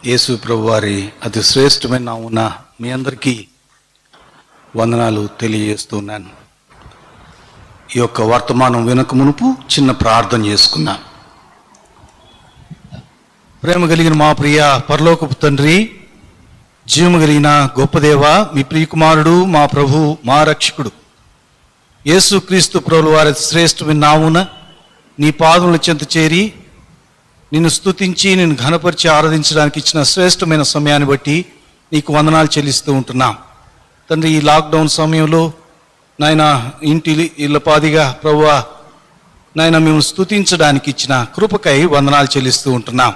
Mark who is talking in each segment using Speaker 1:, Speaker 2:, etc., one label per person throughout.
Speaker 1: యేసు ప్రభు వారి అతి శ్రేష్టమైన నామమున మీ అందరికీ వందనాలు తెలియజేస్తున్నాను. ఈ యొక్క వర్తమానం వినక మునుపు చిన్న ప్రార్థన చేసుకున్నా. ప్రేమ కలిగిన మా ప్రియ పరలోకపు తండ్రి, జీవము కలిగిన గొప్ప దేవ, మీ ప్రియకుమారుడు, మా ప్రభు, మా రక్షకుడు యేసు క్రీస్తు ప్రభువు వారి శ్రేష్టమైన నామమున నీ పాదముల చెంత చేరి నిన్ను స్తుతించి నిన్ను ఘనపరిచి ఆరాధించడానికి ఇచ్చిన శ్రేష్టమైన సమయాన్ని బట్టి నీకు వందనాలు చెల్లిస్తూ ఉంటున్నాం తండ్రి. ఈ లాక్డౌన్ సమయంలో నాయన ఇళ్ళపాదిగా ప్రభువా నాయన మేము స్తుతించడానికి ఇచ్చిన కృపకై వందనాలు చెల్లిస్తూ ఉంటున్నాం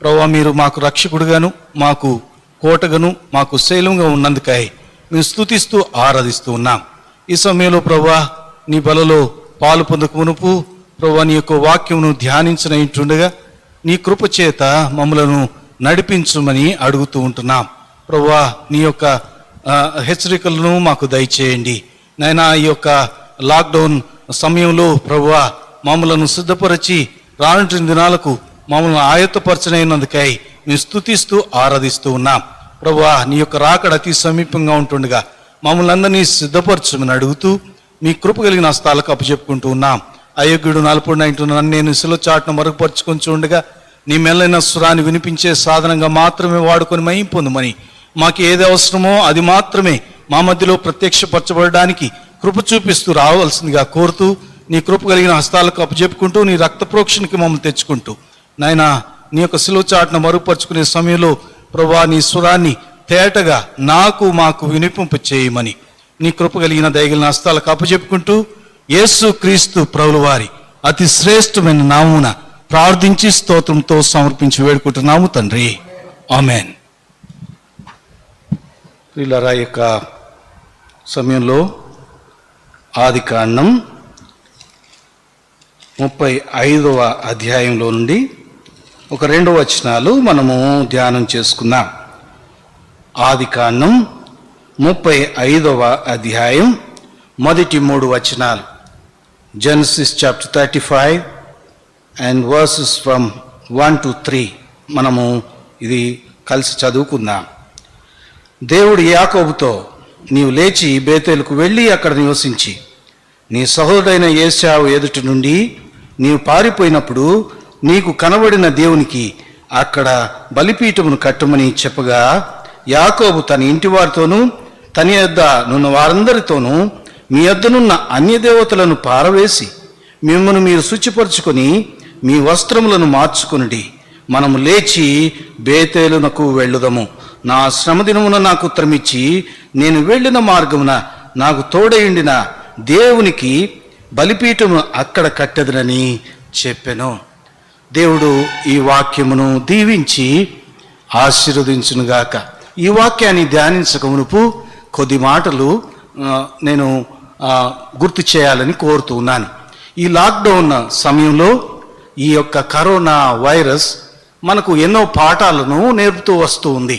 Speaker 1: ప్రభువా. మీరు మాకు రక్షకుడుగాను, మాకు కోటగాను, మాకు శైలంగా ఉన్నందుకై మేము స్తుతిస్తూ ఆరాధిస్తూ ఉన్నాం. ఈ సమయంలో ప్రభువా నీ బలలో పాలు పొందక మునుపు ప్రభువా నీ యొక్క వాక్యమును ధ్యానించిన ఇంటుండగా నీ కృప చేత మమ్మలను నడిపించమని అడుగుతూ ఉంటున్నాం ప్రభువా. నీ యొక్క హెచ్చరికలను మాకు దయచేయండి నాయనా. ఈ యొక్క లాక్డౌన్ సమయంలో ప్రభువా మమ్మలను సిద్ధపరిచి రానున్న దినాలకు మమ్మల్ని ఆయత్తపరచనైనందుకై మేము స్తుతిస్తూ ఆరాధిస్తూ ఉన్నాం ప్రభువా. నీ యొక్క రాకడ అతి సమీపంగా ఉంటుండగా మమ్మల్ని అందరినీ సిద్ధపరచమని అడుగుతూ మీ కృప కలిగిన హస్తాలకు అప్పచెప్పుకుంటూ ఉన్నాం. అయోగ్యుడు నలుపుడు అంటున్నాను నేను శిలో చాటును మరుగుపరుచుకొని ఉండగా నీ మెల్లైన స్వరాన్ని వినిపించే సాధనంగా మాత్రమే వాడుకొని మహిమ పొందమని, మాకు ఏది అవసరమో అది మాత్రమే మా మధ్యలో ప్రత్యక్షపరచబడడానికి కృప చూపిస్తూ రావాల్సిందిగా కోరుతూ నీ కృప కలిగిన హస్తాలకు అప్పచెప్పుకుంటూ నీ రక్త ప్రోక్షణకి మమ్మల్ని తెచ్చుకుంటూ నాయన నీ యొక్క శిలో చాటును మరుగుపరుచుకునే సమయంలో ప్రభువా నీ స్వరాన్ని తేటగా మాకు వినిపింప చేయమని నీ కృప కలిగిన దయగలిగిన హస్తాలకు అప్పచెప్పుకుంటూ యేసు క్రీస్తు ప్రభువు వారి అతి శ్రేష్టమైన నామమున ప్రార్థించి స్తోత్రంతో సమర్పించి వేడుకుంటున్నాము తండ్రి, ఆమెన్. ప్రియులారా, యొక్క సమయంలో ఆదికాండం 35వ అధ్యాయంలో నుండి ఒక 2 వచనాలు మనము ధ్యానం చేసుకుందాం. ఆదికాండం 35వ అధ్యాయం మొదటి 3 వచనాలు. Genesis chapter 35 and verses from 1 to 3 మనము ఇది కలిసి చదువుకుందాం. దేవుడు యాకోబుతో, నీవు లేచి బేతేలుకు వెళ్ళి అక్కడ నివసించి నీ సహోదరుడైన ఏశావు ఎదుటి నుండి నీవు పారిపోయినప్పుడు నీకు కనబడిన దేవునికి అక్కడ బలిపీఠమును కట్టుమని చెప్పగా, యాకోబు తన ఇంటి వారితోనూ తన యొద్ద నున్న వారందరితోనూ మీ యొద్దనున్న అన్యదేవతలను పారవేసి మిమ్మల్ని మీరు శుచిపరుచుకొని మీ వస్త్రములను మార్చుకొనుడి. మనము లేచి బేతేలునకు వెళ్ళుదము. నా శ్రమదినమున నాకు ఉత్తరమిచ్చి నేను వెళ్ళిన మార్గమున నాకు తోడయుండిన దేవునికి బలిపీఠమును అక్కడ కట్టెదనని చెప్పెను. దేవుడు ఈ వాక్యమును దీవించి ఆశీర్వదించునుగాక. ఈ వాక్యాన్ని ధ్యానించక మునుపు కొద్ది మాటలు నేను గుర్తు చేయాలని కోరుతూ ఉన్నాను. ఈ లాక్డౌన్ సమయంలో ఈ యొక్క కరోనా వైరస్ మనకు ఎన్నో పాఠాలను నేర్పుతూ వస్తూ ఉంది.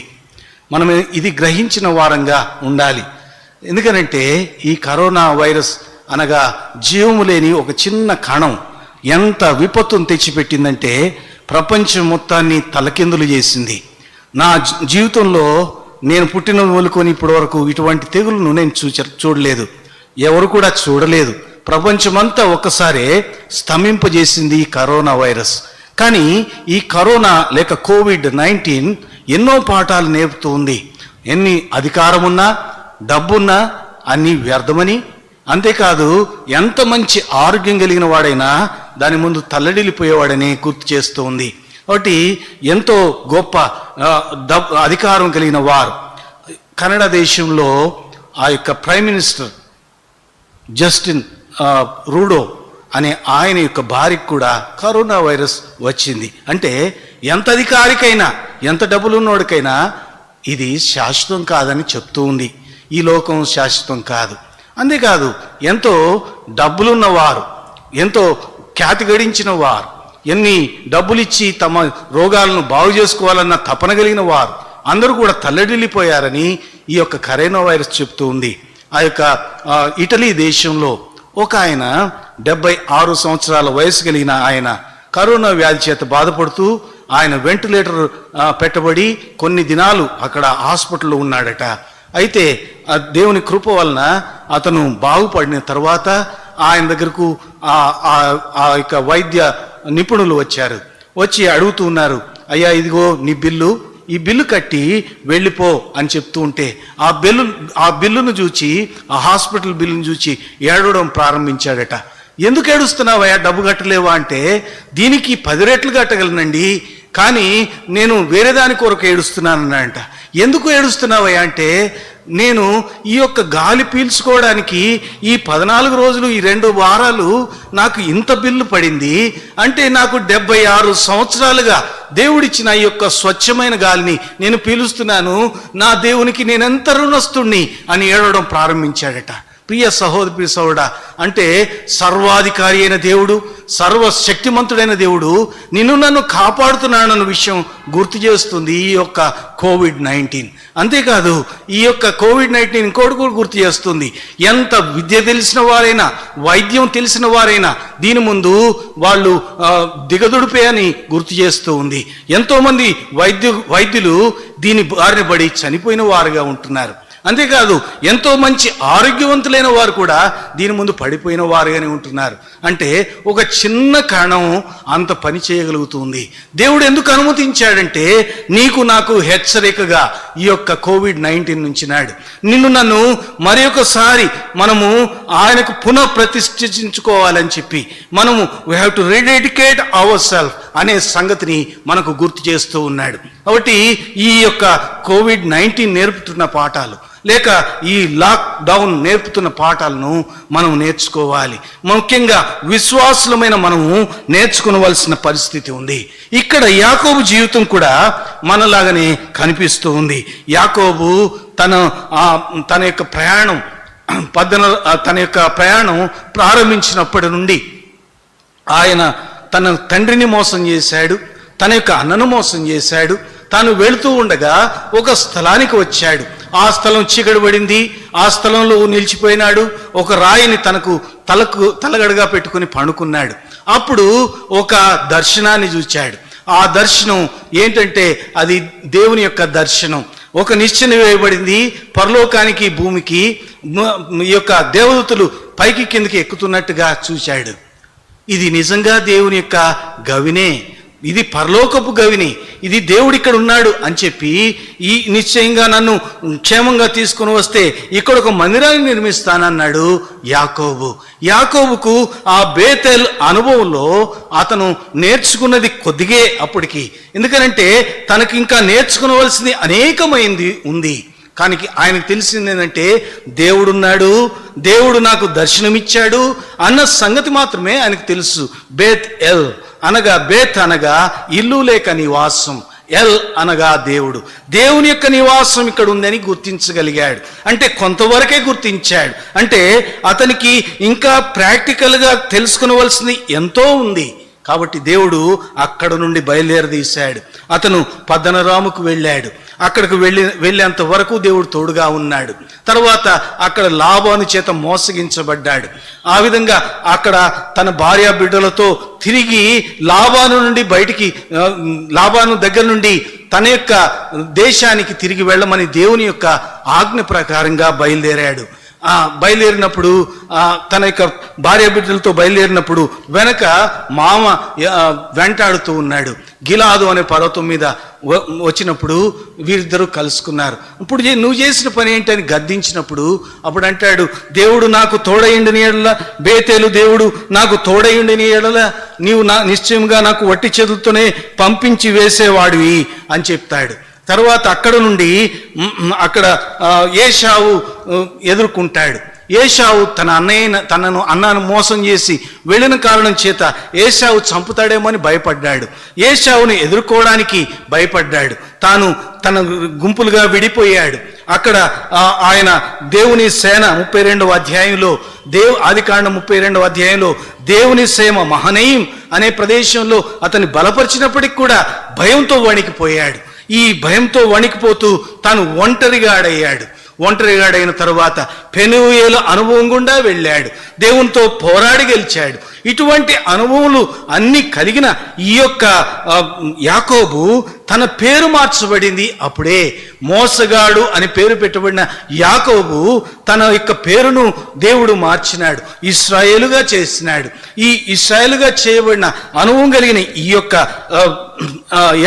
Speaker 1: మనం ఇది గ్రహించిన వారంగా ఉండాలి. ఎందుకనంటే ఈ కరోనా వైరస్ అనగా జీవము లేని ఒక చిన్న కణం ఎంత విపత్తును తెచ్చిపెట్టిందంటే ప్రపంచం మొత్తాన్ని తలకిందులు చేసింది. నా జీవితంలో నేను పుట్టిన మొదలుకొని ఇప్పటి వరకు ఇటువంటి తెగులను నేను చూడలేదు, ఎవరు కూడా చూడలేదు. ప్రపంచమంతా ఒక్కసారే స్తంభింపజేసింది ఈ కరోనా వైరస్. కానీ ఈ కరోనా లేక COVID-19 ఎన్నో పాఠాలు నేర్పుతూ ఉంది. ఎన్ని అధికారమున్నా డబ్బున్నా అన్నీ వ్యర్థమని, అంతేకాదు ఎంత మంచి ఆరోగ్యం కలిగిన వాడైనా దాని ముందు తల్లడిల్లిపోయేవాడని గుర్తు చేస్తూ ఉంది. కాబట్టి ఎంతో గొప్ప అధికారం కలిగిన వారు కెనడా దేశంలో ఆ యొక్క ప్రైమ్ మినిస్టర్ జస్టిన్ రూడో అనే ఆయన యొక్క భార్యకు కూడా కరోనా వైరస్ వచ్చింది. అంటే ఎంత అధికారికైనా ఎంత డబ్బులున్నోడికైనా ఇది శాశ్వతం కాదని చెప్తూ ఉంది. ఈ లోకం శాశ్వతం కాదు. అంతేకాదు ఎంతో డబ్బులున్నవారు, ఎంతో ఖ్యాతి గడించిన వారు, ఎన్ని డబ్బులిచ్చి తమ రోగాలను బాగు చేసుకోవాలన్న తపన కలిగిన వారు అందరూ కూడా తల్లడిల్లిపోయారని ఈ యొక్క కరోనా వైరస్ చెప్తూ ఉంది. ఆ యొక్క ఇటలీ దేశంలో ఒక ఆయన 76 సంవత్సరాల వయసు కలిగిన ఆయన కరోనా వ్యాధి చేత బాధపడుతూ ఆయన వెంటిలేటర్ పెట్టబడి కొన్ని దినాలు అక్కడ హాస్పిటల్లో ఉన్నాడట. అయితే ఆ దేవుని కృప వలన అతను బాగుపడిన తర్వాత ఆయన దగ్గరకు ఆ యొక్క వైద్య నిపుణులు వచ్చారు. వచ్చి అడుగుతూ ఉన్నారు, అయ్యా ఇదిగో నీ బిల్లు, ఈ బిల్లు కట్టి వెళ్ళిపో అని చెప్తూ ఉంటే ఆ బిల్లును చూచి, ఆ హాస్పిటల్ బిల్లును చూచి ఏడవడం ప్రారంభించాడట. ఎందుకు ఏడుస్తున్నావయ్యా, డబ్బు కట్టలేవా అంటే, దీనికి 10 రెట్లు కట్టగలనండి, కానీ నేను వేరే దాని కొరకు ఏడుస్తున్నానంట. ఎందుకు ఏడుస్తున్నావయ్యా అంటే, నేను ఈ యొక్క గాలి పీల్చుకోవడానికి ఈ 14 రోజులు, ఈ 2 వారాలు నాకు ఇంత బిల్లు పడింది అంటే, నాకు 76 సంవత్సరాలుగా దేవుడిచ్చిన ఈ యొక్క స్వచ్ఛమైన గాలిని నేను పీలుస్తున్నాను, నా దేవునికి నేనెంత రుణస్తుణ్ణి అని ఏడవడం ప్రారంభించాడట. ప్రియ సహోదరి సహోదరుడా, అంటే సర్వాధికారి అయిన దేవుడు, సర్వశక్తిమంతుడైన దేవుడు నిన్ను నన్ను కాపాడుతున్నాడన్న విషయం గుర్తు చేస్తుంది ఈ యొక్క కోవిడ్-19. అంతేకాదు, ఈ యొక్క కోవిడ్-19 ఇంకోటి కూడా గుర్తు చేస్తుంది, ఎంత విద్య తెలిసిన వారైనా, వైద్యం తెలిసిన వారైనా దీని ముందు వాళ్ళు దిగదుడిపే అని గుర్తు చేస్తూ ఉంది. ఎంతోమంది వైద్యులు దీని బారిన పడి చనిపోయిన వారుగా ఉంటున్నారు. అంతేకాదు, ఎంతో మంచి ఆరోగ్యవంతులైన వారు కూడా దీని ముందు పడిపోయిన వారుగానే ఉంటున్నారు. అంటే ఒక చిన్న కణం అంత పని చేయగలుగుతుంది. దేవుడు ఎందుకు అనుమతించాడంటే, నీకు నాకు హెచ్చరికగా ఈ యొక్క కోవిడ్-19 నుంచినాడు. నిన్ను నన్ను మరి ఒకసారి మనము ఆయనకు పునః ప్రతిష్ఠించుకోవాలని చెప్పి మనము we have to rededicate our self అనే సంగతిని మనకు గుర్తు చేస్తూ ఉన్నాడు. కాబట్టి ఈ యొక్క కోవిడ్-19 నేర్పుతున్న పాఠాలు, లేక ఈ లాక్డౌన్ నేర్పుతున్న పాఠాలను మనం నేర్చుకోవాలి. ముఖ్యంగా విశ్వాసులమైన మనము నేర్చుకోవలసిన పరిస్థితి ఉంది. ఇక్కడ యాకోబు జీవితం కూడా మనలాగానే కనిపిస్తూ ఉంది. యాకోబు తన యొక్క ప్రయాణం ప్రారంభించినప్పటి నుండి ఆయన తన తండ్రిని మోసం చేశాడు, తన యొక్క అన్నను మోసం చేశాడు. తాను వెళుతూ ఉండగా ఒక స్థలానికి వచ్చాడు. ఆ స్థలం చీకటి పడింది. ఆ స్థలంలో నిలిచిపోయినాడు. ఒక రాయిని తలగడగా పెట్టుకుని పడుకున్నాడు. అప్పుడు ఒక దర్శనాన్ని చూచాడు. ఆ దర్శనం ఏంటంటే, అది దేవుని యొక్క దర్శనం. ఒక నిశ్చయం వేయబడింది. పరలోకానికి భూమికి ఈ యొక్క దేవదూతలు పైకి కిందకి ఎక్కుతున్నట్టుగా చూశాడు. ఇది నిజంగా దేవుని యొక్క గవినే, ఇది పరలోకపు గవిని, ఇది దేవుడు ఇక్కడ ఉన్నాడు అని చెప్పి, ఈ నిశ్చయంగా నన్ను క్షేమంగా తీసుకుని వస్తే ఇక్కడ ఒక మందిరాన్ని నిర్మిస్తానన్నాడు యాకోబుకు ఆ బేతెల్ అనుభవంలో అతను నేర్చుకున్నది కొద్దిగే అప్పటికి. ఎందుకనంటే తనకి ఇంకా నేర్చుకునవలసింది అనేకమైంది ఉంది. కానీ ఆయనకు తెలిసింది ఏంటంటే, దేవుడున్నాడు, దేవుడు నాకు దర్శనమిచ్చాడు అన్న సంగతి మాత్రమే ఆయనకు తెలుసు. బేత్ అనగా ఇల్లు లేక నివాసం, ఎల్ అనగా దేవుడు. దేవుని యొక్క నివాసం ఇక్కడ ఉందని గుర్తించగలిగాడు. అంటే కొంతవరకే గుర్తించాడు. అంటే అతనికి ఇంకా ప్రాక్టికల్గా తెలుసుకునవలసింది ఎంతో ఉంది. కాబట్టి దేవుడు అక్కడ నుండి బయలుదేరదీశాడు. అతను పద్దనరాముకు వెళ్ళాడు. అక్కడికి వెళ్ళేంత వరకు దేవుడు తోడుగా ఉన్నాడు. తర్వాత అక్కడ లాబాను చేత మోసగించబడ్డాడు. ఆ విధంగా అక్కడ తన భార్య బిడ్డలతో తిరిగి లాబాను దగ్గర నుండి తన యొక్క దేశానికి తిరిగి వెళ్ళమని దేవుని యొక్క ఆజ్ఞ ప్రకారంగా బయలుదేరినప్పుడు తన యొక్క భార్య బిడ్డలతో బయలుదేరినప్పుడు వెనక మామ వెంటాడుతూ ఉన్నాడు. గిలాదు అనే పర్వతం మీద వచ్చినప్పుడు వీరిద్దరూ కలుసుకున్నారు. ఇప్పుడు నువ్వు చేసిన పని ఏంటని గద్దించినప్పుడు అప్పుడు అంటాడు, దేవుడు నాకు తోడయుండిని ఎడల, బేతేలు దేవుడు నాకు తోడయుండిని ఎడల నీవు నిశ్చయంగా నాకు వట్టి చేతులతోనే పంపించి వేసేవాడివి అని చెప్తాడు. తర్వాత అక్కడ నుండి ఏశావు ఎదుర్కొంటాడు. ఏశావు తనను అన్నను మోసం చేసి వెళ్ళిన కారణం చేత ఏశావు చంపుతాడేమో అని భయపడ్డాడు. ఏశావుని ఎదుర్కోవడానికి భయపడ్డాడు. తన గుంపులుగా విడిపోయాడు. అక్కడ ఆయన దేవుని సేన 32వ అధ్యాయంలో ఆదికాండం 32వ అధ్యాయంలో దేవుని సేన మహనయీం అనే ప్రదేశంలో అతన్ని బలపరిచినప్పటికి కూడా భయంతో వణికిపోయాడు. ఈ భయంతో వణికిపోతూ తాను ఒంటరిగా ఆడయ్యాడు. ఒంటరిగాడైన తరువాత పెనుయేలు అనుభవం గుండా వెళ్ళాడు, దేవునితో పోరాడి గెలిచాడు. ఇటువంటి అనుభవాలు అన్ని కలిగిన ఈ యొక్క యాకోబు తన పేరు మార్చబడింది. అప్పుడే మోసగాడు అని పేరు పెట్టబడిన యాకోబు తన యొక్క పేరును దేవుడు మార్చినాడు, ఇశ్రాయేలుగా చేసినాడు. ఈ ఇశ్రాయేలుగా చేయబడిన అనుభవం కలిగిన ఈ యొక్క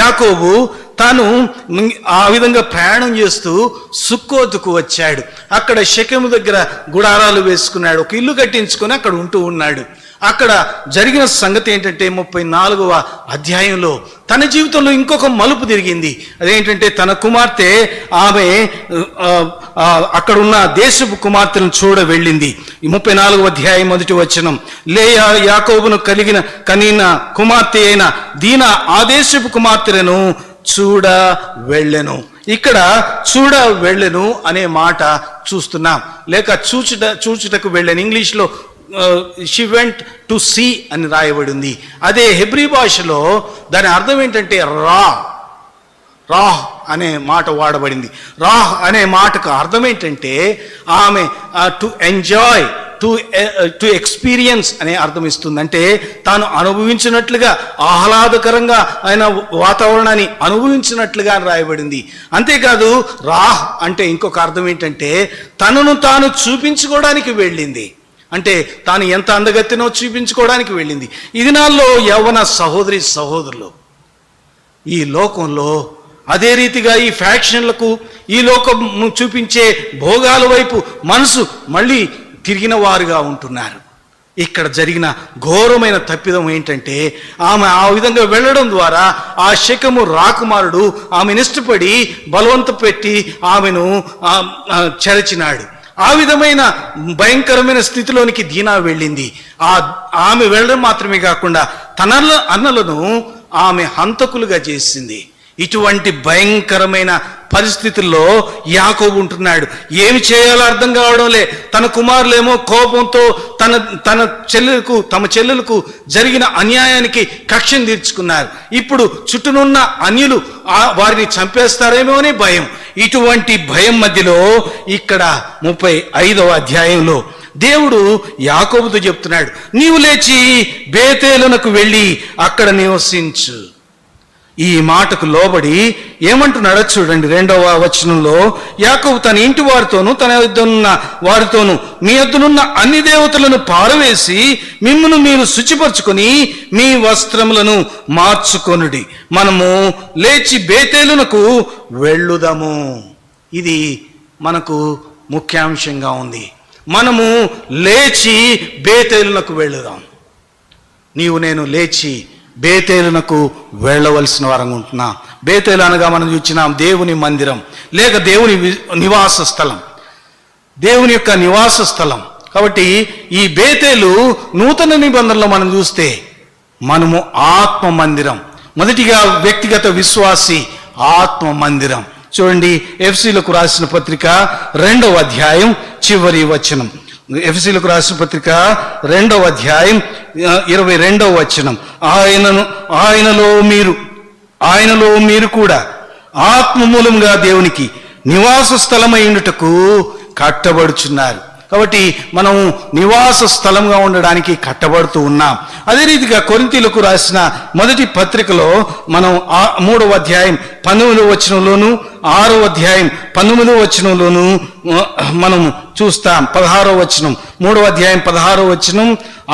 Speaker 1: యాకోబు తాను ఆ విధంగా ప్రయాణం చేస్తూ సుక్కోతుకు వచ్చాడు. అక్కడ షెకెము దగ్గర గుడారాలు వేసుకున్నాడు, ఒక ఇల్లు కట్టించుకొని అక్కడ ఉంటూ ఉన్నాడు. అక్కడ జరిగిన సంగతి ఏంటంటే 34వ అధ్యాయంలో తన జీవితంలో ఇంకొక మలుపు తిరిగింది. అదేంటంటే తన కుమార్తె ఆమె అక్కడ ఉన్న దేశపు కుమార్తెను చూడ వెళ్ళింది. 34వ అధ్యాయం 1వ వచనం, లేయా యాకోబును కనిన కుమార్తె అయిన దీనా ఆ దేశపు కుమార్తెలను చూడ వెళ్ళెను. ఇక్కడ చూడ వెళ్ళెను అనే మాట చూస్తున్నాం, లేక చూచుటకు వెళ్ళాను. ఇంగ్లీష్లో షీ వెంట్ టు సీ అని రాయబడింది. అదే హెబ్రీ భాషలో దాని అర్థం ఏంటంటే రాహ్ అనే మాట వాడబడింది. రాహ్ అనే మాటకు అర్థం ఏంటంటే ఆమె టు ఎంజాయ్, టు ఎక్స్పీరియన్స్ అనే అర్థం ఇస్తుంది. అంటే తాను అనుభవించినట్లుగా, ఆహ్లాదకరంగా ఆయన వాతావరణాన్ని అనుభవించినట్లుగా రాయబడింది. అంతేకాదు రాహ్ అంటే ఇంకొక అర్థం ఏంటంటే తనను తాను చూపించుకోవడానికి వెళ్ళింది. అంటే తాను ఎంత అందగత్తెనో చూపించుకోవడానికి వెళ్ళింది. ఈ దినాల్లో యవ్వన సహోదరి సహోదరులు ఈ లోకంలో అదే రీతిగా ఈ ఫ్యాక్షన్లకు, ఈ లోకం చూపించే భోగాల వైపు మనసు మళ్ళీ తిరిగిన వారుగా ఉంటున్నారు. ఇక్కడ జరిగిన ఘోరమైన తప్పిదం ఏంటంటే ఆమె ఆ విధంగా వెళ్ళడం ద్వారా ఆ షెకెము రాకుమారుడు ఆమెను ఇష్టపడి బలవంత పెట్టి ఆమెను చెరచినాడు. ఆ విధమైన భయంకరమైన స్థితిలోనికి దీనా వెళ్ళింది. ఆమె వెళ్ళడం మాత్రమే కాకుండా తన అన్నలను ఆమె హంతకులుగా చేసింది. ఇటువంటి భయంకరమైన పరిస్థితుల్లో యాకోబు ఉంటున్నాడు. ఏమి చేయాలో అర్థం కావడంలే. తన కుమారులేమో కోపంతో తమ చెల్లెలకు జరిగిన అన్యాయానికి కక్షను తీర్చుకున్నారు. ఇప్పుడు చుట్టూనున్న అన్యులు వారిని చంపేస్తారేమో అని భయం. ఇటువంటి భయం మధ్యలో ఇక్కడ 35వ అధ్యాయంలో దేవుడు యాకోబుతో చెప్తున్నాడు, నీవు లేచి బేతేలునకు వెళ్ళి అక్కడ నివసించు. ఈ మాటకు లోబడి ఏమంటున్నాడో చూడండి. 2వ వచనంలో యాకోబు తన ఇంటి వారితోనూ తన యొద్దనున్న వారితోనూ మీ యొద్దనున్న అన్ని దేవతలను పారవేసి మిమ్మును మీరు శుచిపరచుకొని మీ వస్త్రములను మార్చుకొనుడి, మనము లేచి బేతేలునకు వెళ్ళుదాము. ఇది మనకు ముఖ్యాంశంగా ఉంది. మనము లేచి బేతేలునకు వెళ్ళుదాం. నీవు నేను లేచి బేతేలునకు వెళ్ళవలసిన వారంగా ఉంటున్నాం. బేతేలు అనగా మనం చూసినాం దేవుని మందిరం, లేక దేవుని నివాస స్థలం, దేవుని యొక్క నివాస స్థలం. కాబట్టి ఈ బేతేలు నూతన నిబంధనలో మనం చూస్తే మనము ఆత్మ మందిరం. మొదటిగా వ్యక్తిగత విశ్వాసి ఆత్మ మందిరం. చూడండి, ఎఫ్సీలకు రాసిన పత్రిక 2వ అధ్యాయం చివరి వచనం. ఎఫెసీయులకు రాసిన పత్రిక 2వ అధ్యాయం 22వ వచనం, ఆయనలో మీరు కూడా ఆత్మ మూలంగా దేవునికి నివాస స్థలమై ఉండుటకు కట్టబడుచున్నారు. కాబట్టి మనం నివాస స్థలంగా ఉండడానికి కట్టబడుతూ ఉన్నాం. అదే రీతిగా కొరింథీయులకు రాసిన మొదటి పత్రికలో మనం 3వ అధ్యాయం 19వ వచనంలోను 6వ అధ్యాయం 19వ వచనంలోను మనము చూస్తాం. 16వ వచనం, 3వ అధ్యాయం 16వ వచనం,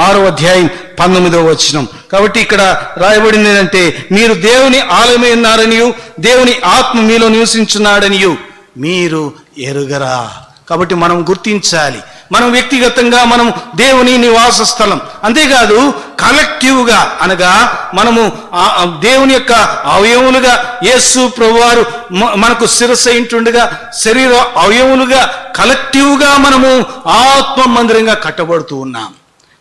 Speaker 1: 6వ అధ్యాయం 19వ వచనం. కాబట్టి ఇక్కడ రాయబడింది ఏంటంటే మీరు దేవుని ఆలయమై ఉన్నారనియు దేవుని ఆత్మ మీలో నివసించున్నాడనియు మీరు ఎరుగరా. కాబట్టి మనం గుర్తించాలి, మనం వ్యక్తిగతంగా మనం దేవుని నివాస స్థలం. అంతేకాదు కలెక్టివ్గా, అనగా మనము దేవుని యొక్క అవయవులుగా, యేసు ప్రభువారు మనకు శిరస్సు ఇంటుండగా శరీర అవయవులుగా కలెక్టివ్గా మనము ఆత్మ మందిరంగా కట్టబడుతూ ఉన్నాం.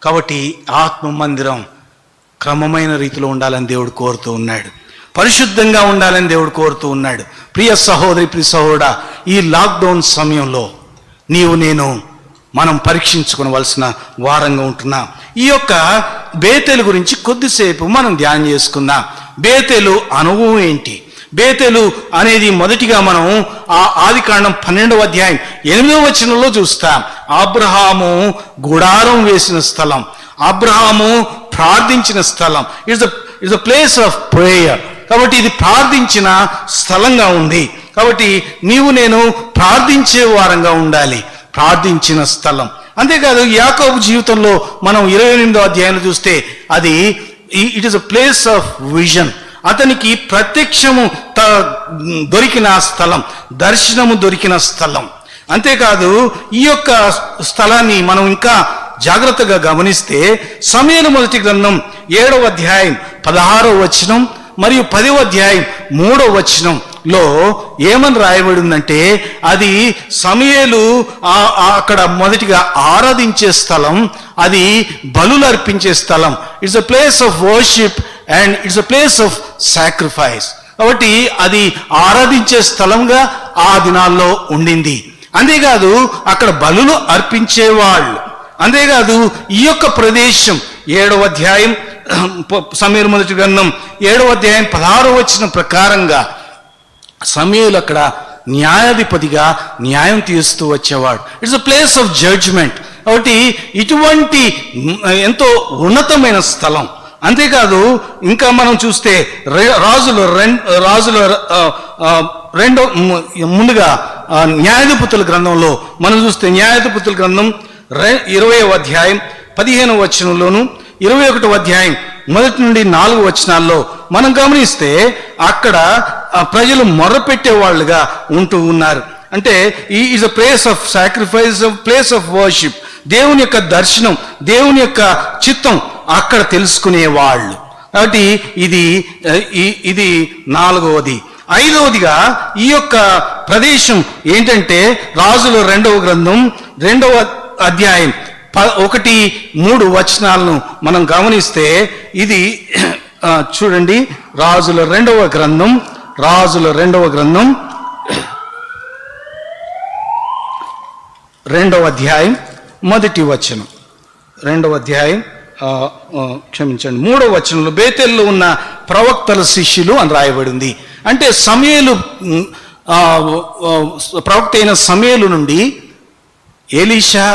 Speaker 1: కాబట్టి ఆత్మ మందిరం క్రమమైన రీతిలో ఉండాలని దేవుడు కోరుతూ ఉన్నాడు, పరిశుద్ధంగా ఉండాలని దేవుడు కోరుతూ ఉన్నాడు. ప్రియ సహోదరి, ప్రియ సహోదరుడా, ఈ లాక్డౌన్ సమయంలో నీవు నేను మనం పరీక్షించుకోవలసిన వారంగా ఉంటున్నాం. ఈ యొక్క బేతేలు గురించి కొద్దిసేపు మనం ధ్యానం చేసుకుందాం. బేతేలు అనుభవం ఏంటి? బేతేలు అనేది మొదటిగా మనం ఆ ఆదికాండం 12వ అధ్యాయం 8వ వచనంలో చూస్తాం. అబ్రహాము గుడారం వేసిన స్థలం, అబ్రహాము ప్రార్థించిన స్థలం. It's the place of prayer. కాబట్టి ఇది ప్రార్థించిన స్థలంగా ఉంది. కాబట్టి నీవు నేను ప్రార్థించే వారంగా ఉండాలి. ప్రార్థించిన స్థలం. అంతేకాదు యాకోబు జీవితంలో మనం 28వ అధ్యాయంలో చూస్తే అది it is a place of vision. అతనికి ప్రత్యక్షము దొరికిన స్థలం, దర్శనము దొరికిన స్థలం. అంతేకాదు ఈ యొక్క స్థలాన్ని మనం ఇంకా జాగ్రత్తగా గమనిస్తే సమూయేలు మొదటి గ్రంథం 7వ అధ్యాయం 16వ వచనం మరియు 10వ అధ్యాయం 3వ వచనంలో ఏమని రాయబడి ఉందంటే, అది సమూయేలు అక్కడ మొదటిగా ఆరాధించే స్థలం, అది బలులు అర్పించే స్థలం. It's a place of worship and it's a place of sacrifice. కాబట్టి అది ఆరాధించే స్థలంగా ఆ దినాల్లో ఉండింది. అంతేకాదు అక్కడ బలులు అర్పించేవాళ్ళు. అంతేకాదు ఈ యొక్క ప్రదేశం 7వ అధ్యాయం సమూయేలు మొదటి గ్రంథం 7వ అధ్యాయం 16వ వచనం ప్రకారంగా సమూయేలు అక్కడ న్యాయాధిపతిగా న్యాయం తీస్తూ వచ్చేవాడు. It's a place of judgment. కాబట్టి ఇటువంటి ఎంతో ఉన్నతమైన స్థలం. అంతేకాదు ఇంకా మనం చూస్తే రాజుల ముందుగా న్యాయాధిపతుల గ్రంథంలో మనం చూస్తే న్యాయాధిపతుల గ్రంథం 20వ అధ్యాయం 15వ వచనంలోను 21వ అధ్యాయం 1 నుండి 4 వచనాల్లో మనం గమనిస్తే అక్కడ ప్రజలు మొర్రపెట్టే వాళ్ళుగా ఉంటూ ఉన్నారు. అంటే ఈ is a place of sacrifice, place of worship. దేవుని యొక్క దర్శనం, దేవుని యొక్క చిత్తం అక్కడ తెలుసుకునేవాళ్ళు. కాబట్టి ఇది 4వది. 5వదిగా ఈ యొక్క ప్రదేశం ఏంటంటే రాజుల 2వ గ్రంథం 2వ అధ్యాయం 1-3 వచనాలను మనం గమనిస్తే ఇది చూడండి. రాజుల 2వ గ్రంథం 2వ అధ్యాయం 1వ వచనం, 2వ అధ్యాయం 3వ వచనంలో బేతేలులో ఉన్న ప్రవక్తల శిష్యులు అని రాయబడింది. అంటే సమూయేలు ప్రవక్త అయిన సమూయేలు నుండి ఎలీషా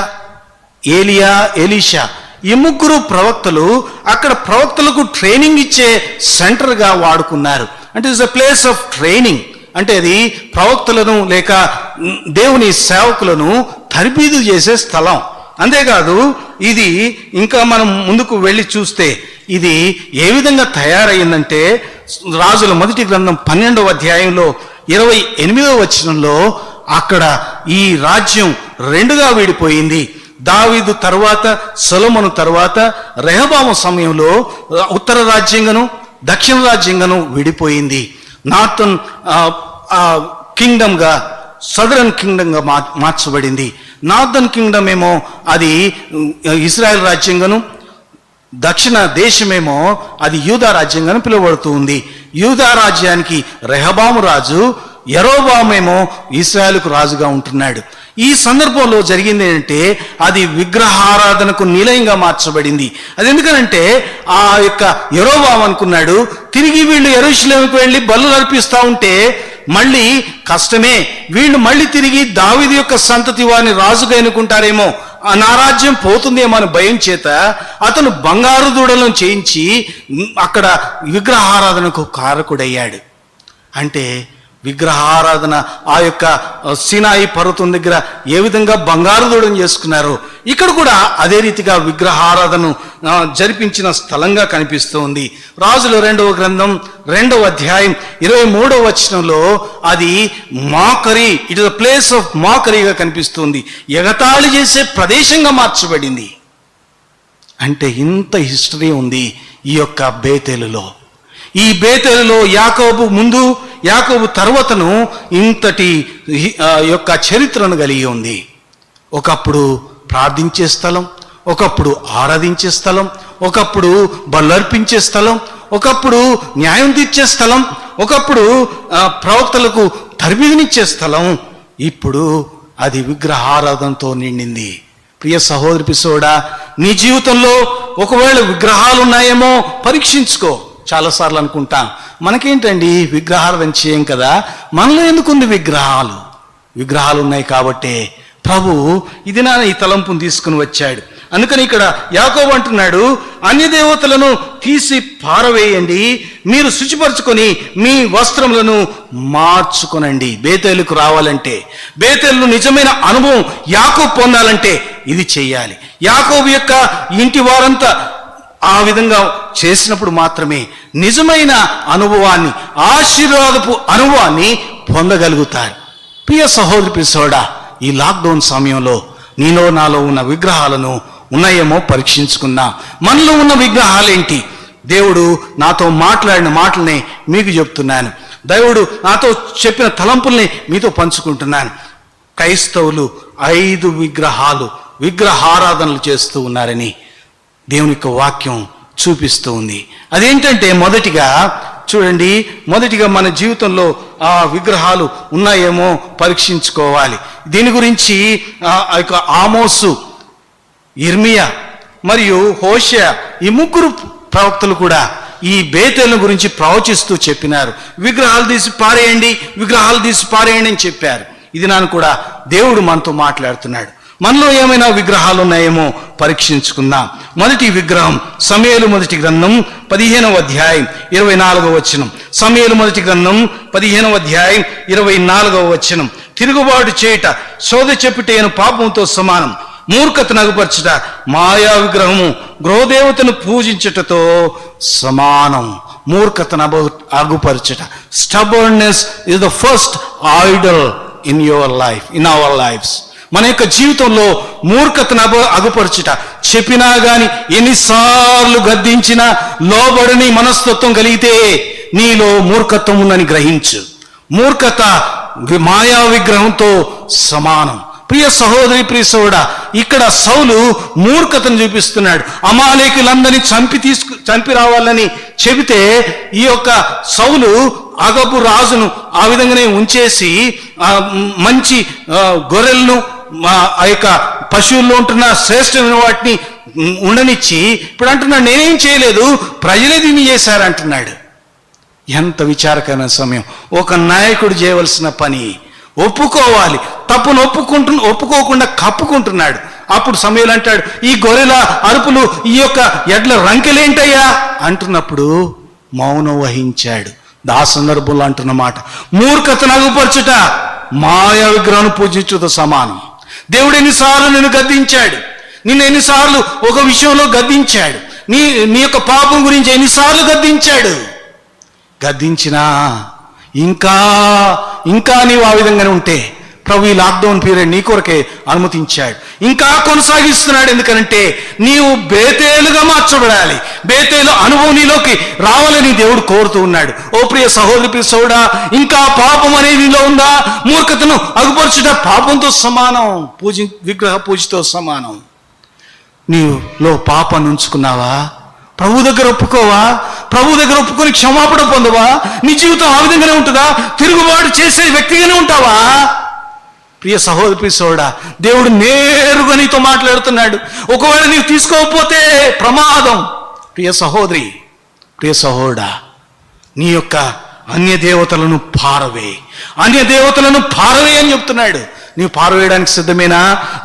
Speaker 1: ఈ ముగ్గురు ప్రవక్తలు అక్కడ ప్రవక్తలకు ట్రైనింగ్ ఇచ్చే సెంటర్గా వాడుకున్నారు. అంటే it's a place of training. అంటే అది ప్రవక్తలను లేక దేవుని సేవకులను తరబీదు చేసే స్థలం. అంతేకాదు ఇది ఇంకా మనం ముందుకు వెళ్ళి చూస్తే ఇది ఏ విధంగా తయారయ్యిందంటే రాజుల మొదటి గ్రంథం 12వ అధ్యాయంలో 28వ వచనంలో అక్కడ ఈ రాజ్యం 2గా విడిపోయింది. దావీదు తర్వాత, సొలొమోను తర్వాత రెహబాము సమయంలో ఉత్తర రాజ్యంగాను దక్షిణ రాజ్యంగాను విడిపోయింది. నార్తన్ కింగ్డమ్గా, సదరన్ కింగ్డమ్గా మార్చబడింది. నార్దర్న్ కింగ్డమ్ ఏమో అది ఇజ్రాయెల్ రాజ్యంగాను, దక్షిణ దేశమేమో అది యూదా రాజ్యంగాను పిలువబడుతూ ఉంది. యూదా రాజ్యానికి రెహబాము రాజు, యరొబామేమో ఇశ్రాయేలుకు రాజుగా ఉంటున్నాడు. ఈ సందర్భంలో జరిగింది ఏంటంటే అది విగ్రహారాధనకు నిలయంగా మార్చబడింది. అది ఎందుకనంటే ఆ యొక్క యరొబాము అనుకున్నాడు, తిరిగి వీళ్ళు యెరూషలేముకు వెళ్ళి బలులు అర్పిస్తూ ఉంటే మళ్ళీ కష్టమే, వీళ్ళు మళ్ళీ తిరిగి దావీదు యొక్క సంతతి వారిని రాజుగా ఎన్నుకుంటారేమో, నా రాజ్యం పోతుందేమో అని భయం చేత అతను బంగారు దూడలను చేయించి అక్కడ విగ్రహారాధనకు కారకుడయ్యాడు. అంటే విగ్రహారాధన ఆ యొక్క సినాయి పర్వతం దగ్గర ఏ విధంగా బంగారు దూడను చేసుకున్నారో ఇక్కడ కూడా అదే రీతిగా విగ్రహారాధన జరిపించిన స్థలంగా కనిపిస్తుంది. రాజుల 2వ గ్రంథం 2వ అధ్యాయం 23వ వచనంలో అది mockery, it is a place of మాకరీగా కనిపిస్తుంది. ఎగతాళి చేసే ప్రదేశంగా మార్చబడింది. అంటే ఇంత హిస్టరీ ఉంది ఈ యొక్క బేతేలులో. ఈ బేతేలులో యాకోబు ముందు, యాకోబు తర్వాతను ఇంతటి యొక్క చరిత్రను కలిగి ఉంది. ఒకప్పుడు ప్రార్థించే స్థలం, ఒకప్పుడు ఆరాధించే స్థలం, ఒకప్పుడు బలర్పించే స్థలం, ఒకప్పుడు న్యాయం తీర్చే స్థలం, ఒకప్పుడు ప్రవక్తలకు తరబీదునిచ్చే స్థలం. ఇప్పుడు అది విగ్రహారాధనతో నిండింది. ప్రియ సహోదరి పిసోడా, నీ జీవితంలో ఒకవేళ విగ్రహాలు ఉన్నాయేమో పరీక్షించుకో. చాలాసార్లు అనుకుంటాం, మనకేంటండి విగ్రహారాధన చేయం కదా, మనలో ఎందుకుంది విగ్రహాలు ఉన్నాయి కాబట్టే ప్రభు ఇది ఈ తలంపును తీసుకుని వచ్చాడు. అందుకని ఇక్కడ యాకోబు అంటున్నాడు, అన్య దేవతలను తీసి పారవేయండి, మీరు శుచిపరచుకొని మీ వస్త్రములను మార్చుకొనండి. బేతేలుకు రావాలంటే, బేతేలు నిజమైన అనుభవం యాకోబు పొందాలంటే ఇది చెయ్యాలి. యాకోబు యొక్క ఇంటి వారంతా ఆ విధంగా చేసినప్పుడు మాత్రమే నిజమైన అనుభవాన్ని, ఆశీర్వాదపు అనుభవాన్ని పొందగలుగుతారు. ప్రియ సహోదరి సోడా, ఈ లాక్డౌన్ సమయంలో నీలో నాలో ఉన్న విగ్రహాలను ఉన్నాయేమో పరీక్షించుకున్నా. మనలో ఉన్న విగ్రహాలేంటి? దేవుడు నాతో మాట్లాడిన మాటల్ని మీకు చెప్తున్నాను. దేవుడు నాతో చెప్పిన తలంపుల్ని మీతో పంచుకుంటున్నాను. క్రైస్తవులు 5 విగ్రహారాధనలు చేస్తూ ఉన్నారని దేవుని యొక్క వాక్యం చూపిస్తూ ఉంది. అదేంటంటే మొదటిగా చూడండి, మన జీవితంలో ఆ విగ్రహాలు ఉన్నాయేమో పరీక్షించుకోవాలి. దీని గురించి ఆమోసు, ఇర్మియా మరియు హోషేయ ఈ 3 ప్రవక్తలు కూడా ఈ బేతేలు గురించి ప్రవచిస్తూ చెప్పినారు. విగ్రహాలు తీసి పారేయండి అని చెప్పారు. ఇది నాను కూడా దేవుడు మనతో మాట్లాడుతున్నాడు. మనలో ఏమైనా విగ్రహాలు ఉన్నాయేమో పరీక్షించుకుందాం. మొదటి విగ్రహం సమూయేలు మొదటి గ్రంథం 15వ అధ్యాయం 24వ వచనం. సమూయేలు మొదటి గ్రంథం 15వ అధ్యాయం 24వ వచనం. తిరుగుబాటు చేయుట శోధ చెప్పుటేను పాపంతో సమానం, మూర్ఖతను అగుపరచుట మాయా విగ్రహము గృహదేవతను పూజించుటతో సమానం. మూర్ఖతను అగుపరచుట, stubbornness is the first idol in our lifes. మన యొక్క జీవితంలో మూర్ఖతను అగుపరచుట, చెప్పినా గాని ఎన్నిసార్లు గద్దించినా లోబడని మనస్తత్వం కలిగితే నీలో మూర్ఖత్వం ఉందని గ్రహించు. మూర్ఖత మాయా విగ్రహంతో సమానం. ప్రియ సహోదరి, ప్రియ సోడా, ఇక్కడ సౌలు మూర్ఖతను చూపిస్తున్నాడు. అమాలేకులందరినీ చంపి రావాలని చెబితే ఈ యొక్క సౌలు అగబు రాజును ఆ విధంగానే ఉంచేసి మంచి గొర్రెలను, ఆ యొక్క పశువుల్లో ఉంటున్న శ్రేష్టమైన వాటిని ఉండనిచ్చి ఇప్పుడు అంటున్నాడు, నేనేం చేయలేదు, ప్రజలే దీన్ని చేశారంటున్నాడు. ఎంత విచారకరమైన సమయం. ఒక నాయకుడు చేయవలసిన పని ఒప్పుకోవాలి, తప్పును ఒప్పుకోకుండా కప్పుకుంటున్నాడు. అప్పుడు సమయంలో అంటాడు, ఈ గొర్రెల అరుపులు, ఈ యొక్క ఎడ్ల రంకెలేంటయ్యా అంటున్నప్పుడు మౌనం వహించాడు. ఆ సందర్భంలో అంటున్న మాట, మూర్ఖతను అగుపరచుట మాయా విగ్రహం పూజించుతో సమానం. దేవుడు ఎన్నిసార్లు నిన్ను గద్దించాడు, నిన్ను ఎన్నిసార్లు ఒక విషయంలో గద్దించాడు, నీ యొక్క పాపం గురించి ఎన్నిసార్లు గద్దించినా ఇంకా నీవు ఆ విధంగానే ఉంటే ప్రభు ఈ లాక్డౌన్ పీరియడ్ నీ కొరకే అనుమతించాడు, ఇంకా కొనసాగిస్తున్నాడు. ఎందుకంటే నీవు బేతేలుగా మార్చబడాలి, బేతేలు అనుభవం నీలోకి రావాలని దేవుడు కోరుతూ ఉన్నాడు. ఓ ప్రియ సహోదరి, ప్రియ సోడా, ఇంకా పాపం అనేది నీలో ఉందా? మూర్ఖతను అగుపరచుట పాపంతో సమానం, విగ్రహ పూజతో సమానం. నీలో పాపాన్ని ఉంచుకున్నావా? ప్రభు దగ్గర ఒప్పుకోవా? ప్రభు దగ్గర ఒప్పుకొని క్షమాపణ పొందవా? నీ జీవితం ఆ విధంగానే ఉంటుందా? తిరుగుబాటు చేసే వ్యక్తిగానే ఉంటావా? ప్రియ సహోదరి, ప్రియ సోడా, దేవుడు నేరుగా నీతో మాట్లాడుతున్నాడు. ఒకవేళ నీవు తీసుకోకపోతే ప్రమాదం. ప్రియ సహోదరి, ప్రియ సహోడా, నీ యొక్క అన్య దేవతలను పారవే అని చెప్తున్నాడు. నీవు పారవేయడానికి సిద్ధమేనా?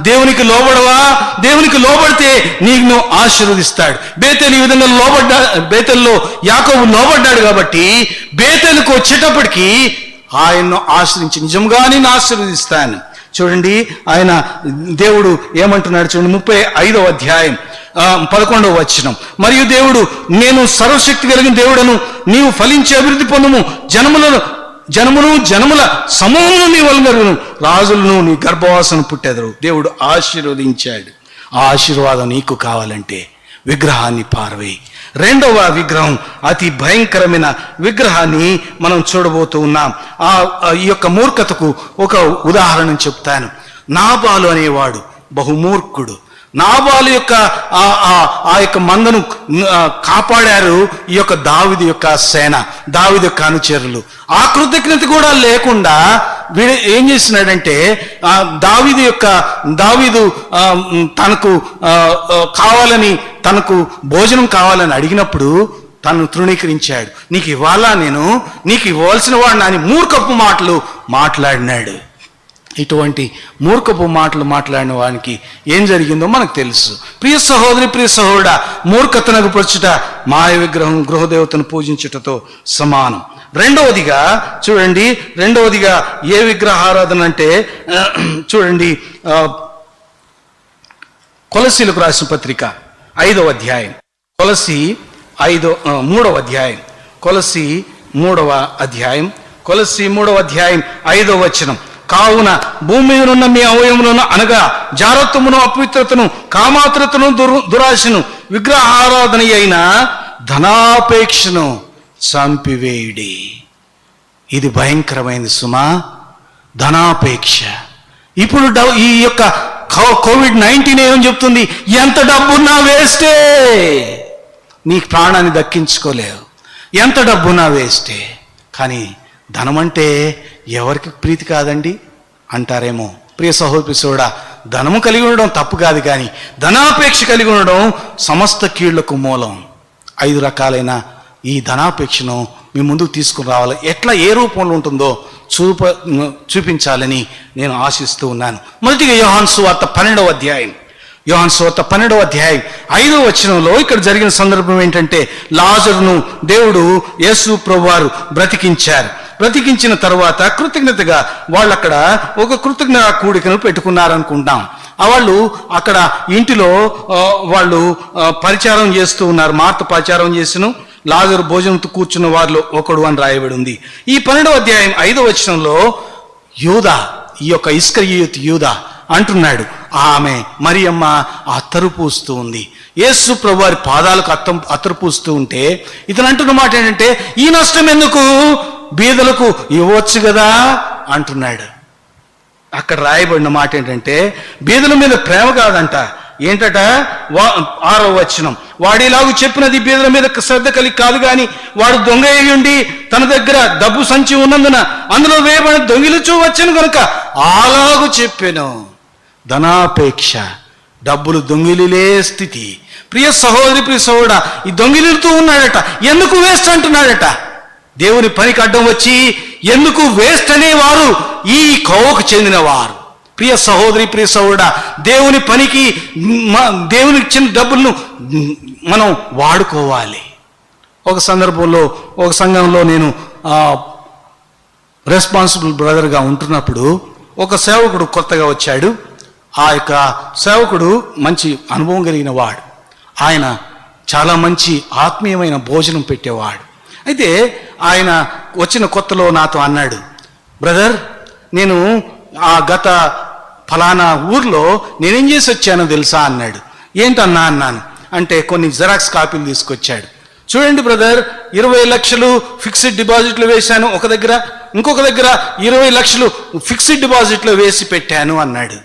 Speaker 1: దేవునికి లోబడవా? దేవునికి లోబడితే నీకు ఆశీర్వదిస్తాడు. బేతేలు ఈ విధంగా బేతేలులో యాకోబు లోబడ్డాడు కాబట్టి బేతేలుకు వచ్చేటప్పటికి ఆయన్ను ఆశ్రయించి నిజంగా నేను ఆశీర్వదిస్తాను. చూడండి, ఆయన దేవుడు ఏమంటున్నాడు చూడండి, 35వ అధ్యాయం 11వ వచనం. మరియు దేవుడు, నేను సర్వశక్తి కలిగిన దేవుడను, నీవు ఫలించి అభివృద్ధి పొందుము, జనముల సమూహమును నీ వలనరును, రాజులను నీ గర్భవాసను పుట్టెదరు. దేవుడు ఆశీర్వదించాడు. ఆ ఆశీర్వాదం నీకు కావాలంటే విగ్రహాన్ని పారవేయి. రెండవ విగ్రహం, అతి భయంకరమైన విగ్రహాన్ని మనం చూడబోతూ ఉన్నాం. ఈ యొక్క మూర్ఖతకు ఒక ఉదాహరణ చెప్తాను. నాబాలు అనేవాడు బహుమూర్ఖుడు. నాబాలు యొక్క ఆ యొక్క మందను కాపాడారు ఈ యొక్క దావీదు యొక్క సేన, దావీదు యొక్క అనుచరులు. ఆ కృతజ్ఞత కూడా లేకుండా వీడు ఏం చేసినాడంటే, దావీదు తనకు కావాలని, తనకు భోజనం కావాలని అడిగినప్పుడు తను తృణీకరించాడు. నీకు ఇవ్వాలా నేను, నీకు ఇవ్వాల్సిన వాడు అని మూర్ఖపు మాటలు మాట్లాడినాడు. ఇటువంటి మూర్ఖపు మాటలు మాట్లాడిన వానికి ఏం జరిగిందో మనకు తెలుసు. ప్రియ సహోదరి, ప్రియ సహోదరుడా, మూర్ఖతనకు పరచుట మాయ విగ్రహం గృహదేవతను పూజించుటతో సమానం. రెండవదిగా చూడండి, రెండవదిగా ఏ విగ్రహారాధన అంటే చూడండి, కొలసీలకు రాసిన పత్రిక 5వ అధ్యాయం, కొలసీ 3వ అధ్యాయం, కొలసీ 3వ అధ్యాయం, కొలసీ 3వ అధ్యాయం 5వ వచనం. కావున భూమి మీద ఉన్న మీ అవయములను అనగా జారత్వమును, అపవిత్రతను, కామాతురతను, దురాశను, విగ్రహారాధన అయిన ధనాపేక్షను చంపివేయుడి. ఇది భయంకరమైనది సుమా, ధనాపేక్ష. ఇప్పుడు ఈ యొక్క కోవిడ్-19 ఏమని చెప్తుంది? ఎంత డబ్బున్నా వేస్టే, నీ ప్రాణాన్ని దక్కించుకోలేవు. ఎంత డబ్బున్నా వేస్టే. కానీ ధనం అంటే ఎవరికి ప్రీతి కాదండి అంటారేమో. ప్రియ సహోదరుడా, ధనము కలిగి ఉండడం తప్పు కాదు, కానీ ధనాపేక్ష కలిగి ఉండడం సమస్త కీళ్లకు మూలం. 5 రకాలైన ఈ ధనాపేక్షను మీ ముందుకు తీసుకుని రావాలి. ఎట్లా, ఏ రూపంలో ఉంటుందో చూపించాలని నేను ఆశిస్తూ ఉన్నాను. మొదటిగా యోహాను సువార్త 12వ అధ్యాయం, యోహాను సువార్త 12వ అధ్యాయం 5వ వచనంలో ఇక్కడ జరిగిన సందర్భం ఏంటంటే, లాజరును దేవుడు యేసు ప్రభువారు బ్రతికించారు. బ్రతికించిన తర్వాత కృతజ్ఞతగా వాళ్ళు అక్కడ ఒక కృతజ్ఞత కూడికను పెట్టుకున్నారనుకుంటాం. వాళ్ళు అక్కడ ఇంటిలో వాళ్ళు పరిచారం చేస్తూ ఉన్నారు. మార్త పరిచారం చేసిను, లాజరు భోజనంతో కూర్చున్న వారిలో ఒకడు అని రాయబడి ఉంది. ఈ 12వ అధ్యాయం 5వ వచనంలో యూదా, ఈ యొక్క ఇస్కరియోతు యూదా అంటున్నాడు, ఆమె మరియమ్మ అత్తరు పూస్తూ ఉంది. యేసు ప్రభు వారి పాదాలకు అత్తరు పూస్తూ ఉంటే ఇతను అంటున్న మాట ఏంటంటే, ఈ నష్టం ఎందుకు, బీదలకు ఇవ్వచ్చు కదా అంటున్నాడు. అక్కడ రాయబడిన మాట ఏంటంటే, బీదల మీద ప్రేమ కాదంట. ఏంటట? 6వ వచనం, వాడిలాగు చెప్పినది బీదల మీద శ్రద్ధ కలిగి కాదు, కానీ వాడు దొంగ అయ్యుండి తన దగ్గర డబ్బు సంచి ఉన్నందున అందులో వేయబడిన దొంగిలిచూ వచ్చాను కనుక అలాగు చెప్పాను. ధనాపేక్ష, డబ్బులు దొంగిలిలే స్థితి. ప్రియ సహోదరి, ప్రియ సహోదరుడా, ఈ దొంగిలితూ ఉన్నాడట. ఎందుకు వేస్ట్ అంటున్నాడట? దేవుని పనికి అడ్డం వచ్చి ఎందుకు వేస్ట్ అనేవారు ఈ కోవకు చెందినవారు. ప్రియ సహోదరి, ప్రియ సహోదరుడా, దేవుని పనికి దేవునికి ఇచ్చిన డబ్బులను మనం వాడుకోవాలి. ఒక సందర్భంలో ఒక సంఘంలో నేను రెస్పాన్సిబుల్ బ్రదర్గా ఉంటున్నప్పుడు ఒక సేవకుడు కొత్తగా వచ్చాడు. ఆ యొక్క సేవకుడు మంచి అనుభవం కలిగిన వాడు. ఆయన చాలా మంచి ఆత్మీయమైన భోజనం పెట్టేవాడు. అయితే ఆయన వచ్చిన కొత్తలో నాతో అన్నాడు, బ్రదర్, నేను ఆ గత ఫలానా ఊర్లో నేనేం చేసి వచ్చానో తెలుసా అన్నాడు. ఏంటన్నా అన్నాను. అంటే కొన్ని జెరాక్స్ కాపీలు తీసుకొచ్చాడు. చూడండి బ్రదర్, 20 లక్షలు ఫిక్స్డ్ డిపాజిట్లు వేశాను ఒక దగ్గర, ఇంకొక దగ్గర 20 లక్షలు ఫిక్స్డ్ డిపాజిట్లో వేసి పెట్టాను అన్నాడు.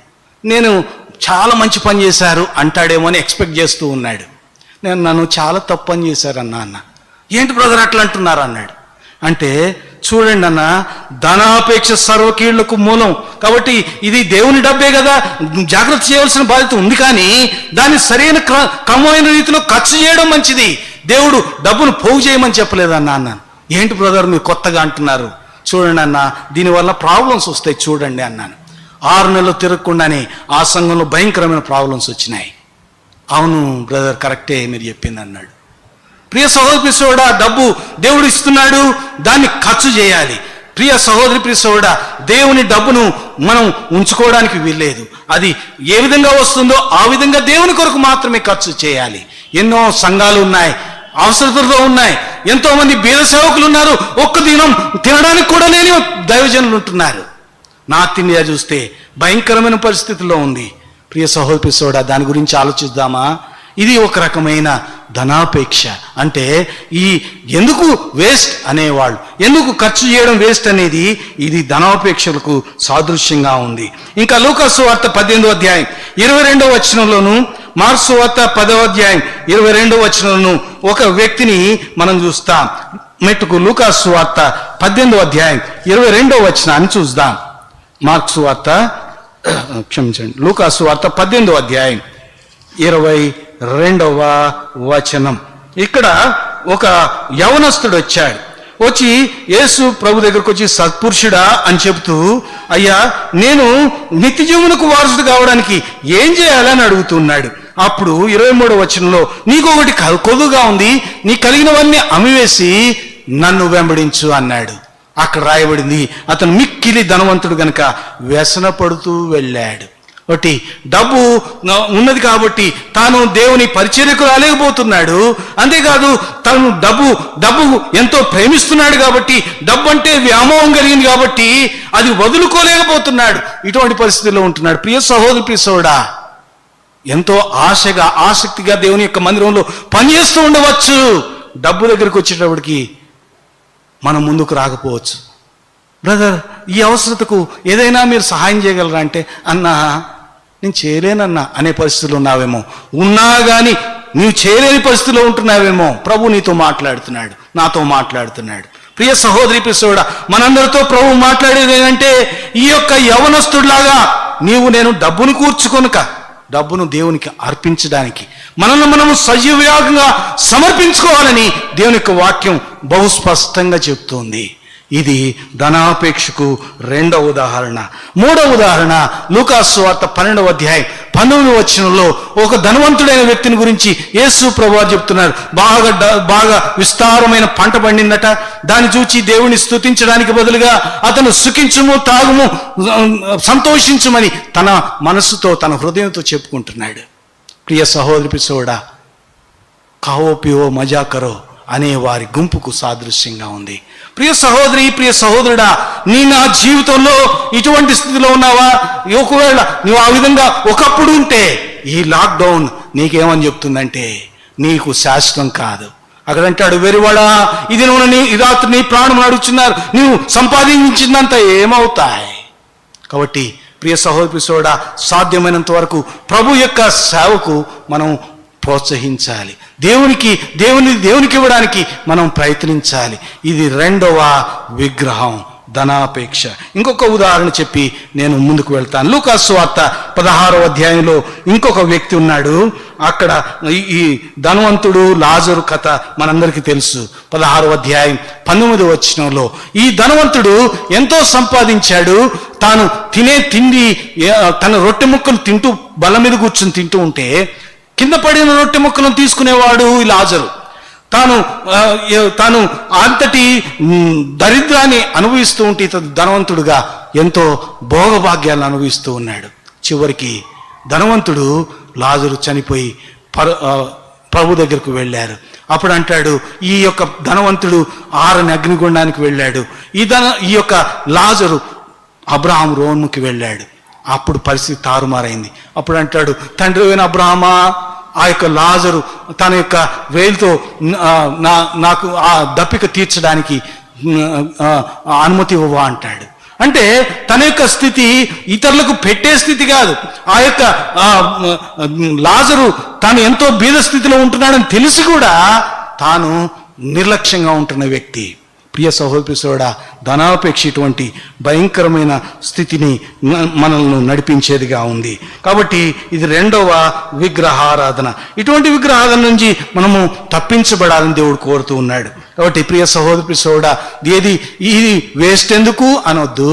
Speaker 1: నేను చాలా మంచి పని చేశారు అంటాడేమో అని ఎక్స్పెక్ట్ చేస్తూ ఉన్నాడు. నేను నన్ను చాలా తప్పు పని చేశారన్నా అన్న. ఏంటి బ్రదర్ అట్లా అంటున్నారు అన్నాడు. అంటే చూడండి అన్న, ధనాపేక్ష సర్వకీళ్లకు మూలం. కాబట్టి ఇది దేవుని డబ్బే కదా, జాగ్రత్త చేయవలసిన బాధ్యత ఉంది, కానీ దాన్ని సరైన క్రమమైన రీతిలో ఖర్చు చేయడం మంచిది. దేవుడు డబ్బును పోగు చేయమని చెప్పలేదన్నా అన్నాను. ఏంటి బ్రదర్ మీరు కొత్తగా అంటున్నారు? చూడండి అన్న, దీనివల్ల ప్రాబ్లమ్స్ వస్తాయి చూడండి అన్నాను. 6 నెలలు తిరగకుండానే ఆ సంఘంలో భయంకరమైన ప్రాబ్లమ్స్ వచ్చినాయి. అవును బ్రదర్, కరెక్టే మీరు చెప్పింది అన్నాడు. ప్రియ సహోదరుడా, డబ్బు దేవుడు ఇస్తున్నాడు, దాన్ని ఖర్చు చేయాలి. ప్రియ సహోదరి, ప్రియ సహోదరుడా, దేవుని డబ్బును మనం ఉంచుకోవడానికి వీల్లేదు. అది ఏ విధంగా వస్తుందో ఆ విధంగా దేవుని కొరకు మాత్రమే ఖర్చు చేయాలి. ఎన్నో సంఘాలు ఉన్నాయి, అవసరతలతో ఉన్నాయి. ఎంతో మంది బీద సేవకులు ఉన్నారు. ఒక్క దినం తినడానికి కూడా లేని దైవజనులు ఉంటున్నారు. నార్త్ ఇండియా చూస్తే భయంకరమైన పరిస్థితుల్లో ఉంది. ప్రియ సహోదరి, సోడా, దాని గురించి ఆలోచిద్దామా? ఇది ఒక రకమైన ధనాపేక్ష. అంటే ఈ ఎందుకు వేస్ట్ అనేవాళ్ళు, ఎందుకు ఖర్చు చేయడం వేస్ట్ అనేది ఇది ధనాపేక్షలకు సాదృశ్యంగా ఉంది. ఇంకా లూకాసు వార్త 18వ అధ్యాయం 22వ వచనంలోను, మార్కు వార్త 10వ అధ్యాయం 22వ వచనంలోను ఒక వ్యక్తిని మనం చూస్తాం. మెట్టుకు లూకాసు వార్త 18వ అధ్యాయం 22వ వచనాన్ని చూద్దాం. మార్కు వార్త క్షమించండి, లూకాసు వార్త 18వ అధ్యాయం 22వ వచనం. ఇక్కడ ఒక యవనస్తుడు వచ్చాడు. వచ్చి యేసు ప్రభు దగ్గరకు వచ్చి, సత్పురుషుడా అని చెబుతూ, అయ్యా నేను నిత్య జీవనకు వారసుడు కావడానికి ఏం చేయాలని అడుగుతున్నాడు. అప్పుడు 23వ వచనంలో, నీకు ఒకటి కొదువుగా ఉంది, నీ కలిగినవన్నీ అమ్మివేసి నన్ను వెంబడించు అన్నాడు. అక్కడ రాయబడింది, అతను మిక్కిలి ధనవంతుడు గనుక వ్యసన పడుతూ వెళ్ళాడు. ఒకటి డబ్బు ఉన్నది కాబట్టి తాను దేవుని పరిచర్యకు రాలేకపోతున్నాడు. అంతేకాదు తను డబ్బు ఎంతో ప్రేమిస్తున్నాడు కాబట్టి, డబ్బు అంటే వ్యామోహం కలిగింది కాబట్టి అది వదులుకోలేకపోతున్నాడు. ఇటువంటి పరిస్థితుల్లో ఉంటున్నాడు. ప్రియ సహోదరి, ప్రియ సోదరుడా, ఎంతో ఆశగా ఆసక్తిగా దేవుని యొక్క మందిరంలో పనిచేస్తూ ఉండవచ్చు. డబ్బు దగ్గరికి వచ్చేటప్పటికి మనం ముందుకు రాకపోవచ్చు. బ్రదర్, ఈ అవసరతకు ఏదైనా మీరు సహాయం చేయగలరా అంటే, అన్నా నేను చేయలేనన్నా అనే పరిస్థితులు ఉన్నావేమో. ఉన్నా కానీ నీవు చేయలేని పరిస్థితిలో ఉంటున్నావేమో. ప్రభు నీతో మాట్లాడుతున్నాడు, నాతో మాట్లాడుతున్నాడు. ప్రియ సహోదరి, ప్రియ సోదరుడా, మనందరితో ప్రభు మాట్లాడేది ఏంటంటే, ఈ యొక్క యవనస్తుడిలాగా నీవు నేను డబ్బును కూర్చుకొనుక, డబ్బును దేవునికి అర్పించడానికి మనల్ని మనము సజీవయాగంగా సమర్పించుకోవాలని దేవుని యొక్క వాక్యం బహుస్పష్టంగా చెప్తోంది. ఇది ధనాపేక్షకు రెండవ ఉదాహరణ. మూడవ ఉదాహరణ లూకాసు సువార్త 12వ అధ్యాయం 19వ వచనంలో ఒక ధనవంతుడైన వ్యక్తిని గురించి యేసు ప్రభువు చెప్తున్నారు. బాగా విస్తారమైన పంట పండిందట. దాన్ని చూచి దేవుని స్తుతించడానికి బదులుగా అతను సుఖించుము, తాగుము, సంతోషించుమని తన మనసుతో, తన హృదయంతో చెప్పుకుంటున్నాడు. ప్రియ సహోదరి సోడా, కావో పివో మజా కరో అనే వారి గుంపుకు సాదృశ్యంగా ఉంది. ప్రియ సహోదరి, ప్రియ సహోదరుడా, నీ నా జీవితంలో ఇటువంటి స్థితిలో ఉన్నావా? ఒకవేళ నువ్వు ఆ విధంగా ఒకప్పుడు ఉంటే ఈ లాక్డౌన్ నీకేమని చెప్తుందంటే, నీకు శాశ్వతం కాదు. అక్కడ అంటాడు, వెరివాడా, ఇది నువ్వు ఈ రాత్రి నీ ప్రాణం నడుచున్నారు, నువ్వు సంపాదించిందంత ఏమవుతాయి? కాబట్టి ప్రియ సహోదరి సోడా, సాధ్యమైనంత వరకు ప్రభు యొక్క సేవకు మనం ప్రోత్సహించాలి. దేవునికి ఇవ్వడానికి మనం ప్రయత్నించాలి. ఇది రెండవ విగ్రహం, ధనాపేక్ష. ఇంకొక ఉదాహరణ చెప్పి నేను ముందుకు వెళ్తాను. లూకాసు సువార్త 16వ అధ్యాయంలో ఇంకొక వ్యక్తి ఉన్నాడు. అక్కడ ఈ ధనవంతుడు లాజరు కథ మనందరికీ తెలుసు. 16వ అధ్యాయం 19వ వచనంలో ఈ ధనవంతుడు ఎంతో సంపాదించాడు. తాను తినే తిండి, తన రొట్టె ముక్కలు తింటూ బల్ల మీద కూర్చుని తింటూ ఉంటే కింద పడిన రొట్టె ముక్కలను తీసుకునేవాడు ఈ లాజరు. తాను అంతటి దరిద్రాన్ని అనుభవిస్తూ ఉంటే ధనవంతుడుగా ఎంతో భోగభాగ్యాలను అనుభవిస్తూ ఉన్నాడు. చివరికి ధనవంతుడు లాజరు చనిపోయి ప్రభు దగ్గరకు వెళ్ళారు. అప్పుడు అంటాడు, ఈ యొక్క ధనవంతుడు ఆరని అగ్నిగుండానికి వెళ్ళాడు, ఈ యొక్క లాజరు అబ్రహాం రోముకి వెళ్ళాడు. అప్పుడు పరిస్థితి తారుమారైంది. అప్పుడు అంటాడు, తండ్రి అయిన అబ్రహామా, ఆ యొక్క లాజరు తన యొక్క వేలుతో నాకు ఆ దప్పిక తీర్చడానికి అనుమతి ఇవ్వవా అంటాడు. అంటే తన యొక్క స్థితి ఇతరులకు పెట్టే స్థితి కాదు. ఆ యొక్క లాజరు తాను ఎంతో బీద స్థితిలో ఉంటున్నాడని తెలిసి కూడా తాను నిర్లక్ష్యంగా ఉంటున్న వ్యక్తి. ప్రియ సహోదరి సోడా, ధనాపేక్ష ఇటువంటి భయంకరమైన స్థితిని మనల్ని నడిపించేదిగా ఉంది. కాబట్టి ఇది రెండవ విగ్రహారాధన. ఇటువంటి విగ్రహారాధన నుంచి మనము తప్పించబడాలని దేవుడు కోరుతూ ఉన్నాడు. కాబట్టి ప్రియ సహోదరి సోడా, ఇది వేస్ట్ ఎందుకు అనొద్దు.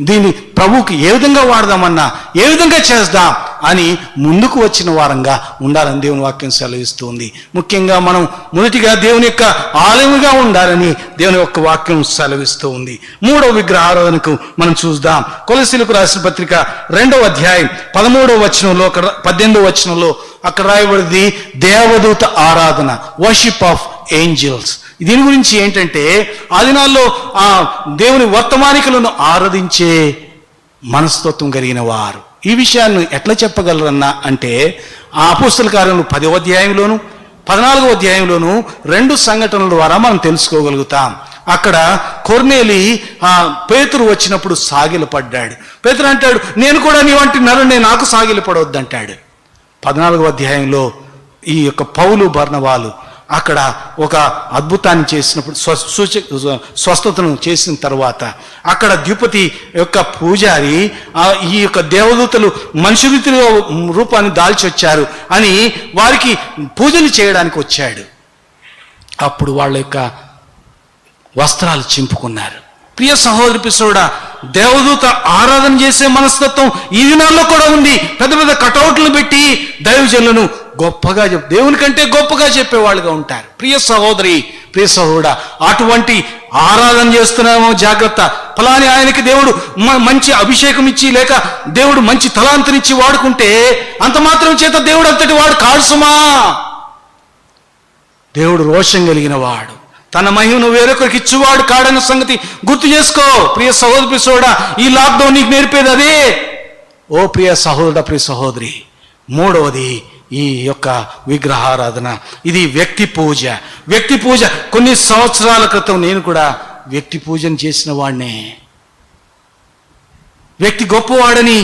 Speaker 1: దీన్ని ప్రభువుకి ఏ విధంగా వాడదామన్నా, ఏ విధంగా చేద్దాం అని ముందుకు వచ్చిన వారంగా ఉండాలని దేవుని వాక్యం సెలవిస్తుంది. ముఖ్యంగా మనం మొదటిగా దేవుని యొక్క ఆలయముగా ఉండాలని దేవుని యొక్క వాక్యం సెలవిస్తూ ఉంది. మూడవ విగ్రహారాధనకు మనం చూద్దాం. కొలసీలకు రాసిన పత్రిక 2వ అధ్యాయం 13వ వచనంలో, 18వ వచనంలో అక్కడ రాయబడింది దేవదూత ఆరాధన, వర్షిప్ ఆఫ్ ఏంజల్స్. దీని గురించి ఏంటంటే, ఆ దినాల్లో ఆ దేవుని వర్తమానికులను ఆరాధించే మనస్తత్వం కలిగిన వారు ఈ విషయాన్ని ఎట్లా చెప్పగలరన్నా అంటే, ఆ అపోస్తల కార్యములు 10వ అధ్యాయంలోను 14వ అధ్యాయంలోను 2 సంఘటనల ద్వారా మనం తెలుసుకోగలుగుతాం. అక్కడ కొర్నేలి పేతురు వచ్చినప్పుడు సాగిలపడ్డాడు. పేతురు అంటాడు, నేను కూడా నీ వంటి నరునే, నాకు సాగిలపడవద్దంటాడు. 14వ అధ్యాయంలో ఈ యొక్క పౌలు బర్నబాలు అక్కడ ఒక అద్భుతాన్ని చేసినప్పుడు, స్వస్థతను చేసిన తర్వాత అక్కడ ద్విపతి యొక్క పూజారి ఈ యొక్క దేవదూతలు మనుషుల రూపాన్ని దాల్చి వచ్చారు అని వారికి పూజలు చేయడానికి వచ్చాడు.
Speaker 2: అప్పుడు వాళ్ళ యొక్క వస్త్రాలు చింపుకున్నారు. ప్రియ సహోదరి పిసోడా, దేవదూత ఆరాధన చేసే మనస్తత్వం ఈ దినాల్లో కూడా ఉంది. పెద్ద పెద్ద కటౌట్లు పెట్టి దైవజనులను గొప్పగా దేవుని కంటే గొప్పగా చెప్పేవాళ్ళుగా ఉంటారు. ప్రియ సహోదరి, ప్రియ సహోదరుడా, అటువంటి ఆరాధన చేస్తున్నామో జాగ్రత్త. ఫలాని ఆయనకి దేవుడు మంచి అభిషేకం ఇచ్చి, లేక దేవుడు మంచి తలాంతనిచ్చి వాడుకుంటే అంత మాత్రం చేత దేవుడు అంతటి వాడు కాడు సుమా. దేవుడు రోషం కలిగిన వాడు, తన మహిమను వేరొకరికి ఇచ్చేవాడు కాడన్న సంగతి గుర్తు చేసుకో. ప్రియ సహోదరి పిసోడా, ఈ లాక్డౌన్ నీకు నేర్పేది అదే. ఓ ప్రియ సహోదరుడా, ప్రియ సహోదరి, మూడవది ఈ యొక్క విగ్రహారాధన. ఇది వ్యక్తి పూజ. వ్యక్తి పూజ. కొన్ని సంవత్సరాల క్రితం నేను కూడా వ్యక్తి పూజను చేసిన వాడినే. వ్యక్తి గొప్పవాడని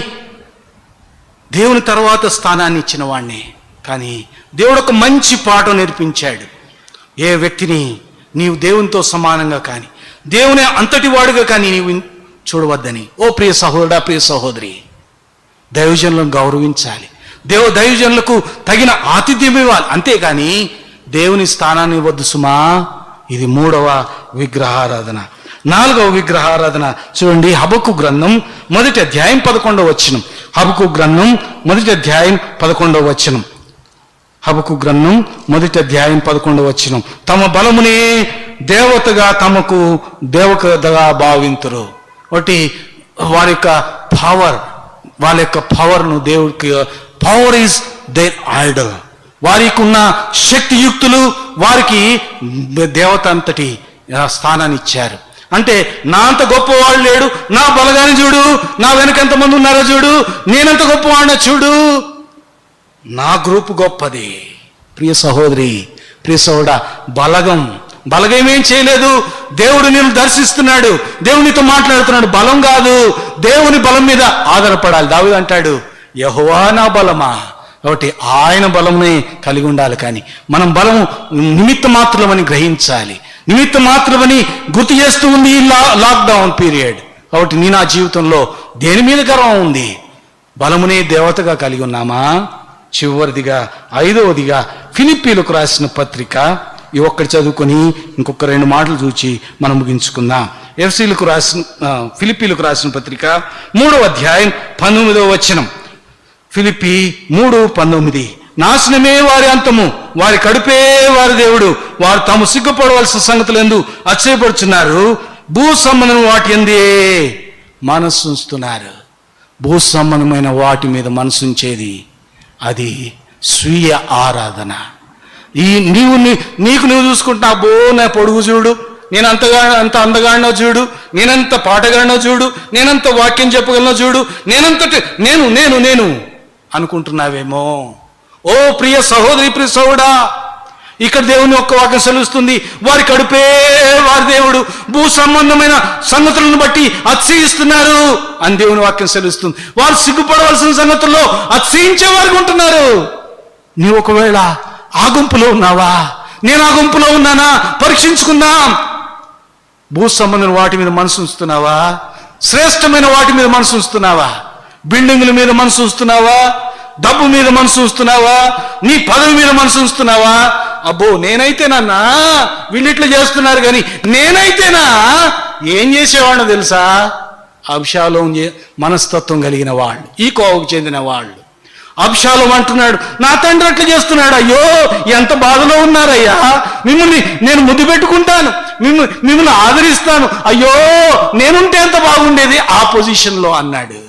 Speaker 2: దేవుని తర్వాత స్థానాన్ని ఇచ్చిన వాడిని. కానీ దేవుడు ఒక మంచి పాఠం నేర్పించాడు. ఏ వ్యక్తిని నీవు దేవునితో సమానంగా కానీ, దేవుని అంతటి వాడుగా కానీ నీవు చూడవద్దని. ఓ ప్రియ సహోదరుడా, ప్రియ సహోదరి, దైవజనులను గౌరవించాలి. దైవజనులకు తగిన ఆతిథ్యం ఇవ్వాలి, అంతేకాని దేవుని స్థానాన్ని ఇవ్వద్దు సుమా. ఇది మూడవ విగ్రహారాధన. నాలుగవ విగ్రహారాధన చూడండి. హబక్కు గ్రంథం 1వ అధ్యాయం 11వ వచనం. హబక్కు గ్రంథం 1వ అధ్యాయం 11వ వచనం. హబక్కు గ్రంథం 1వ అధ్యాయం 11వ వచనం. తమ బలమునే దేవతగా తమకు దేవతగా భావింతురు. ఒకటి వారి యొక్క పవర్, వాళ్ళ యొక్క పవర్ను దేవుడికి, పవర్ ఈజ్ దేర్ ఐడల్. వారికి ఉన్న శక్తియుక్తులు వారికి దేవత అంతటి స్థానాన్ని ఇచ్చారు. అంటే నా అంత గొప్పవాడు లేడు, నా బలగాన్ని చూడు, నా వెనక ఎంతమంది ఉన్నారో చూడు, నేనంత గొప్పవాడినా చూడు, నా గ్రూపు గొప్పది. ప్రియ సహోదరి, ప్రియ సహోదరుడా, బలగం ఏం చేయలేదు. దేవుడు నిన్ను దర్శిస్తున్నాడు, దేవునితో మాట్లాడుతున్నాడు. బలం కాదు, దేవుని బలం మీద ఆధారపడాలి. దావీదు అంటాడు, యెహోవా నా బలమా. కాబట్టి ఆయన బలమునే కలిగి ఉండాలి. కానీ మనం బలము నిమిత్త మాత్రమని గ్రహించాలి. నిమిత్త మాత్రమని గుర్తు చేస్తూ ఉంది ఈ లాక్డౌన్ పీరియడ్. కాబట్టి నీ నా జీవితంలో దేని మీద గర్వం ఉంది? బలమునే దేవతగా కలిగి ఉన్నామా? చివరిదిగా, ఐదవదిగా, ఫిలిప్పీలకు రాసిన పత్రిక. ఈ ఒక్కటి చదువుకొని ఇంకొక 2 మాటలు చూచి మనం ముగించుకుందాం. ఫిలిప్పీలకు రాసిన పత్రిక 3వ అధ్యాయం 19వ వచనం. ఫిలిప్పీ 3:19. నాశనమే వారి అంతము, వారి కడుపే వారి దేవుడు. వారు తాము సిగ్గుపడవలసిన సంగతులందు అచ్చయపడుచున్నారు. భూ సంబంధం వాటి అందే మనసు ఉంచుతున్నారు. భూ సంబంధమైన వాటి మీద మనసు ఉంచేది అది స్వీయ ఆరాధన. నీకు నువ్వు చూసుకుంటా, అబ్బో నా పొడుగు చూడు, నేను అంత అందగాడినో చూడు, నేనంత పాటగాడినో చూడు, నేనంత వాక్యం చెప్పగలనో చూడు, నేను అనుకుంటున్నావేమో. ఓ ప్రియ సహోదరి, ప్రియ సహోదరుడా, ఇక్కడ దేవుని ఒక్క వాక్యం సెలవుస్తుంది, వారి కడుపే వారి దేవుడు, భూ సంబంధమైన సంగతులను బట్టి అతిశయిస్తున్నారు అని దేవుని వాక్యం సెలవుస్తుంది. వారు సిగ్గుపడవలసిన సంగతుల్లో అతిశయించే వారికి ఉంటున్నారు. నీవు ఒకవేళ ఆ గుంపులో ఉన్నావా? నేను ఆ గుంపులో ఉన్నానా? పరీక్షించుకుందాం. భూ సంబంధమైన వాటి మీద మనసు ఉంచుతున్నావా? శ్రేష్టమైన వాటి మీద మనసు ఉంచుతున్నావా? బిల్డింగుల మీద మనసు ఉంచుతున్నావా? డబ్బు మీద మనసు ఉంచుతున్నావా? నీ పదవి మీద మనసు ఉంచుతున్నావా? అబ్బో నేనైతేనన్నా, వీళ్ళిట్లా చేస్తున్నారు కానీ నేనైతేనా ఏం చేసేవాడినో తెలుసా? అబ్షాలోం మనస్తత్వం కలిగిన వాళ్ళు, ఈ కోవకు చెందిన వాళ్ళు. అబ్షాలోం అంటున్నాడు, నా తండ్రి అట్లా చేస్తున్నాడు, అయ్యో ఎంత బాధలో ఉన్నారయ్యా, మిమ్మల్ని నేను ముద్దు పెట్టుకుంటాను, మిమ్మల్ని ఆదరిస్తాను, అయ్యో నేనుంటే ఎంత బాగుండేది ఆ పొజిషన్లో అన్నాడు.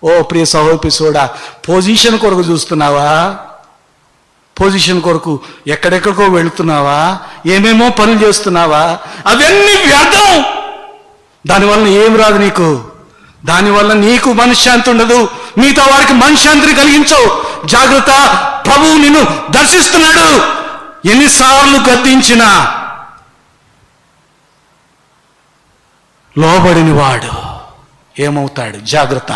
Speaker 2: ఓ ప్రియ సహోదరుడా, పొజిషన్ కొరకు చూస్తున్నావా? పొజిషన్ కొరకు ఎక్కడెక్కడికో వెళుతున్నావా? ఏమేమో పనులు చేస్తున్నావా? అవన్నీ వ్యర్థం. దానివల్ల ఏం రాదు నీకు. దానివల్ల నీకు మనశ్శాంతి ఉండదు, మిగతా వారికి మనశ్శాంతిని కలిగించవు. జాగ్రత్త, ప్రభువు నిన్ను దర్శిస్తున్నాడు. ఎన్నిసార్లు గద్దించినా లోబడిన వాడు ఏమవుతాడు? జాగ్రత్త.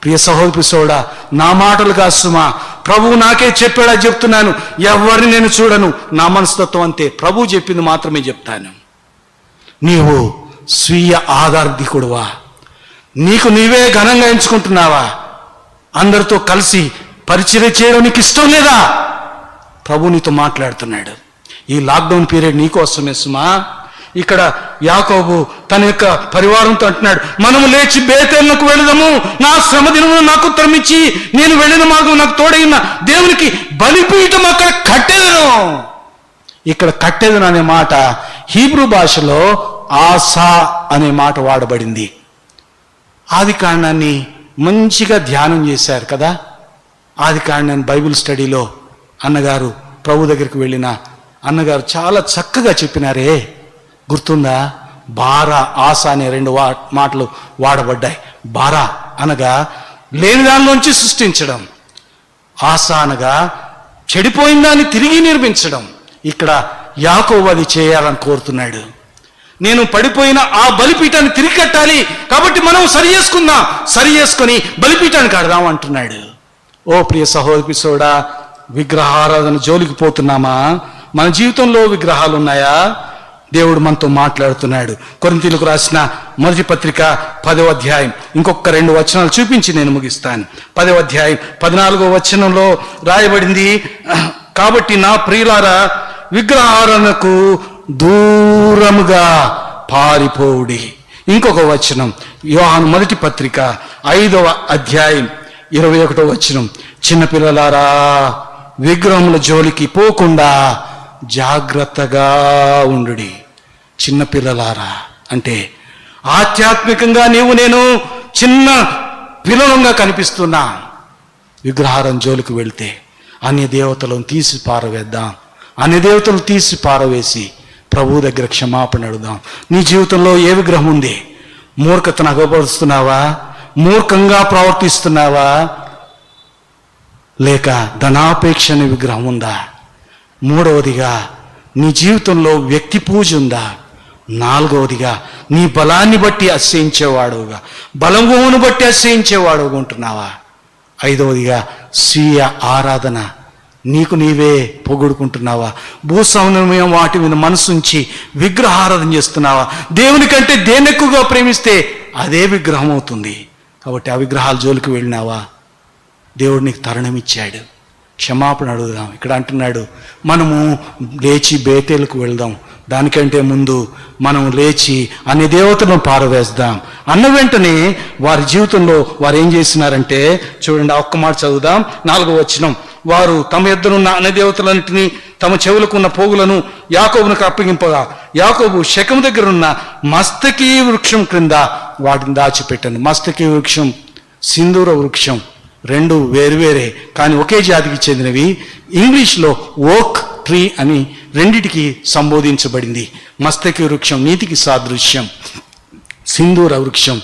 Speaker 2: ప్రియ సహోదరుడా, నా మాటలు కాదు సుమా, ప్రభువు నాకే చెప్పాడా చెప్తున్నాను. ఎవరిని నేను చూడను, నా మనస్తత్వం అంతే. ప్రభువు చెప్పింది మాత్రమే చెప్తాను. నీవు స్వీయ ఆధార్ధికుడువా? నీకు నీవే ఘనంగా ఎంచుకుంటున్నావా? అందరితో కలిసి పరిచర్య చేయడం నీకు ఇష్టం లేదా? ప్రభు నీతో మాట్లాడుతున్నాడు. ఈ లాక్డౌన్ పీరియడ్ నీకోసమే సుమా. ఇక్కడ యాకోబు తన యొక్క పరివారంతో అంటున్నాడు, మనము లేచి బేతేలునకు వెళదాము, నా శ్రమ దినమును నాకు ఉత్తరం ఇచ్చి నేను వెళ్ళిన మార్గం నాకు తోడైన దేవునికి బలిపీఠం అక్కడ కట్టెదను. ఇక్కడ కట్టెదను అనే మాట హీబ్రూ భాషలో ఆసా అనే మాట వాడబడింది. ఆది కాండాన్ని మంచిగా ధ్యానం చేశారు కదా. ఆది కాండాన్ని బైబిల్ స్టడీలో అన్నగారు ప్రభు దగ్గరికి వెళ్ళిన అన్నగారు చాలా చక్కగా చెప్పినారే, గుర్తుందా? బారా ఆశ అనే రెండు మాటలు వాడబడ్డాయి. బారా అనగా లేని దానిలోంచి సృష్టించడం, ఆశ అనగా చెడిపోయిన దాన్ని తిరిగి నిర్మించడం. ఇక్కడ యాకోబు అది చేయాలని కోరుతున్నాడు. నేను పడిపోయిన ఆ బలిపీఠాన్ని తిరిగి కట్టాలి, కాబట్టి మనం సరి చేసుకుందాం, సరి చేసుకొని బలిపీఠాన్ని కడదాం అంటున్నాడు. ఓ ప్రియ సహోదరి సోడా, విగ్రహారాధన జోలికి పోతున్నామా? మన జీవితంలో విగ్రహాలు ఉన్నాయా? దేవుడు మనతో మాట్లాడుతున్నాడు. కొరింథీయులకు రాసిన మొదటి పత్రిక 10వ అధ్యాయం ఇంకొక 2 వచనాలు చూపించి నేను ముగిస్తాను. 10వ అధ్యాయం 14వ వచనంలో రాయబడింది, కాబట్టి నా ప్రియులారా విగ్రహారాధనకు దూరముగా పారిపోవుడి. ఇంకొక వచనం యోహాను మొదటి పత్రిక 5వ అధ్యాయం 21వ వచనం, చిన్నపిల్లలారా విగ్రహముల జోలికి పోకుండా జాగ్రత్తగా ఉండుడి. చిన్నపిల్లలారా అంటే ఆధ్యాత్మికంగా నేను చిన్న పిల్లలంగా కనిపిస్తున్నా. విగ్రహారం జోలికి వెళ్తే అన్య దేవతలను తీసి పారవేద్దాం. అన్య దేవతలను తీసి పారవేసి ప్రభు దగ్గర క్షమాపణ అడుగుదాం. నీ జీవితంలో ఏ విగ్రహం ఉంది? మూర్ఖతను అగపరుస్తున్నావా? మూర్ఖంగా ప్రవర్తిస్తున్నావా? లేక ధనాపేక్ష అనే విగ్రహం ఉందా? 3వదిగా నీ జీవితంలో వ్యక్తి పూజ ఉందా? 4వదిగా నీ బలాన్ని బట్టి అసహించేవాడుగా, బలమును బట్టి అసహించేవాడుగా ఉంటున్నావా? 5వదిగా స్వీయ ఆరాధన, నీకు నీవే పొగుడుకుంటున్నావా? భూస్వామ్యం వాటి మీద మనసుంచి విగ్రహారాధన చేస్తున్నావా? దేవుని కంటే దేన్ని ఎక్కువగా ప్రేమిస్తే అదే విగ్రహం అవుతుంది. కాబట్టి ఆ విగ్రహాల జోలికి వెళ్ళినావా? దేవుడు నీకు తరుణం ఇచ్చాడు, క్షమాపణ అడుగుదాం. ఇక్కడ అంటున్నాడు, మనము లేచి బేతేలుకు వెళ్దాం. దానికంటే ముందు మనం లేచి అన్ని దేవతలను పారవేద్దాం అన్న వెంటనే వారి జీవితంలో వారు ఏం చేసినారంటే, చూడండి ఒక్క మాట చదువుదాం. 4వ వచనం, వారు తమ యొద్దనున్న అన్ని దేవతలన్నింటినీ తమ చెవులకున్న పోగులను యాకోబునకు అప్పగింపగా యాకోబు శెకెము దగ్గర ఉన్న మస్తకి వృక్షం క్రింద వాటిని దాచిపెట్టాను. మస్తకి వృక్షం, సింధూర వృక్షం 2 వేరువేరే కానీ ఒకే జాతికి చెందినవి. ఇంగ్లీష్లో ఓక్ ట్రీ అని రెండిటికి సంబోధించబడింది. మస్తకి వృక్షం నీతికి సాదృశ్యం, సింధూర వృక్షం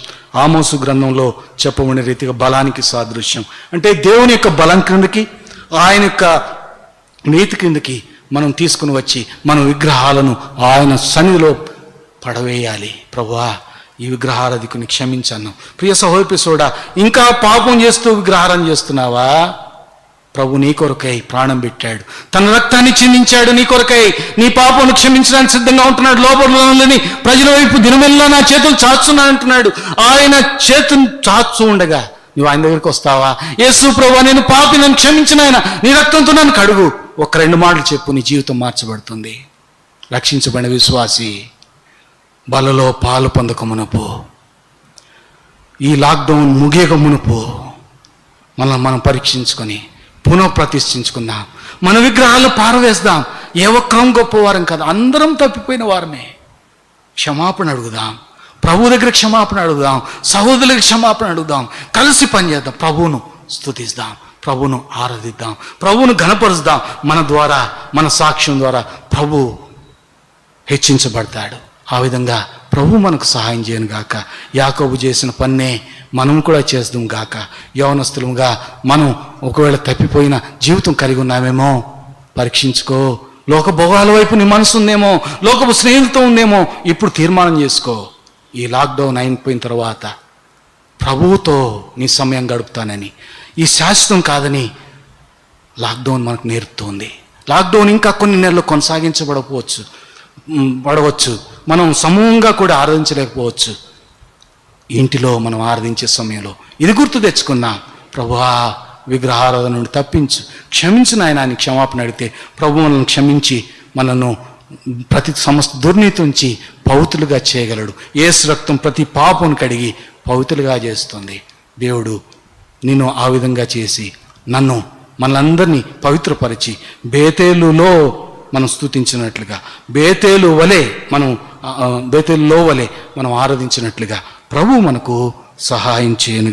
Speaker 2: ఆమోసు గ్రంథంలో చెప్పబడిన రీతిగా బలానికి సాదృశ్యం. అంటే దేవుని యొక్క బలం క్రిందకి, ఆయన యొక్క నీతి కిందకి మనం తీసుకుని వచ్చి మన విగ్రహాలను ఆయన సన్నిధిలో పడవేయాలి. ప్రభువా, ఈ విగ్రహారాధికుని క్షమించాను. ప్రియ సహోదరి సోడా, ఇంకా పాపం చేస్తూ విగ్రహారం చేస్తున్నావా? ప్రభు నీ కొరకై ప్రాణం పెట్టాడు, తన రక్తాన్ని చిందించాడు నీ కొరకై. నీ పాపను క్షమించడానికి సిద్ధంగా ఉంటున్నాడు. లోపలని ప్రజల వైపు దినమెల్లా నా చేతులు చాచున్నాను అంటున్నాడు. ఆయన చేతులు చాచు ఉండగా నువ్వు ఆయన దగ్గరికి వస్తావా? యేసు ప్రభువా, నేను పాపి, నన్ను క్షమించిన ఆయన, నీ రక్తంతో నన్ను కడుగు. 1-2 మాటలు చెప్పు, నీ జీవితం మార్చబడుతుంది. రక్షించబడిన విశ్వాసి, బలలో పాలు పొందకమునపు, ఈ లాక్డౌన్ ముగియక మునుపు మనం పరీక్షించుకొని పునఃప్రతిష్ఠించుకుందాం. మన విగ్రహాలు పారవేద్దాం. ఏ ఒక్కరం గొప్పవారం కాదు, అందరం తప్పిపోయిన వారమే. క్షమాపణ అడుగుదాం, ప్రభు దగ్గర క్షమాపణ అడుగుదాం, సహోదరులకు క్షమాపణ అడుగుదాం, కలిసి పనిచేద్దాం, ప్రభువును స్తుతిద్దాం, ప్రభువును ఆరాధిద్దాం, ప్రభువును ఘనపరుద్దాం. మన ద్వారా, మన సాక్ష్యం ద్వారా ప్రభు హెచ్చించబడతాడు. ఆ విధంగా ప్రభు మనకు సహాయం చేయను గాక. యాకోబు చేసిన పన్నే మనం కూడా చేద్దాం గాక. యవనస్తులుగా మనం ఒకవేళ తప్పిపోయిన జీవితం కలిగి ఉన్నామేమో పరీక్షించుకో. లోక భోగాల వైపు నీ మనసు ఉందేమో, లోకపు స్నేహితులతో ఉందేమో, ఇప్పుడు తీర్మానం చేసుకో. ఈ లాక్డౌన్ అయిపోయిన తర్వాత ప్రభువుతో నీ సమయం గడుపుతానని, ఈ శాశ్వతం కాదని లాక్డౌన్ మనకు నేర్పుతోంది. లాక్డౌన్ ఇంకా కొన్ని నెలలు పడవచ్చు. మనం సమూహంగా కూడా ఆరాధించలేకపోవచ్చు. ఇంటిలో మనం ఆరాధించే సమయంలో ఇది గుర్తు తెచ్చుకున్నాం, ప్రభువా విగ్రహారాధన నుండి తప్పించు, క్షమించు నాయన అని క్షమాపణ అడిగితే ప్రభు మనల్ని క్షమించి మనను ప్రతి సమస్త దుర్నీతి నుంచి పవిత్రులుగా చేయగలడు. యేసు రక్తం ప్రతి పాపను కడిగి పవిత్రులుగా చేస్తుంది. దేవుడు నిన్ను ఆ విధంగా చేసి మనలందరినీ పవిత్రపరిచి బేతేలులో మనం స్తుతించినట్లుగా, బేతేలులో వలె మనం ఆరాధించినట్లుగా ప్రభు మనకు సహాయం చేయను.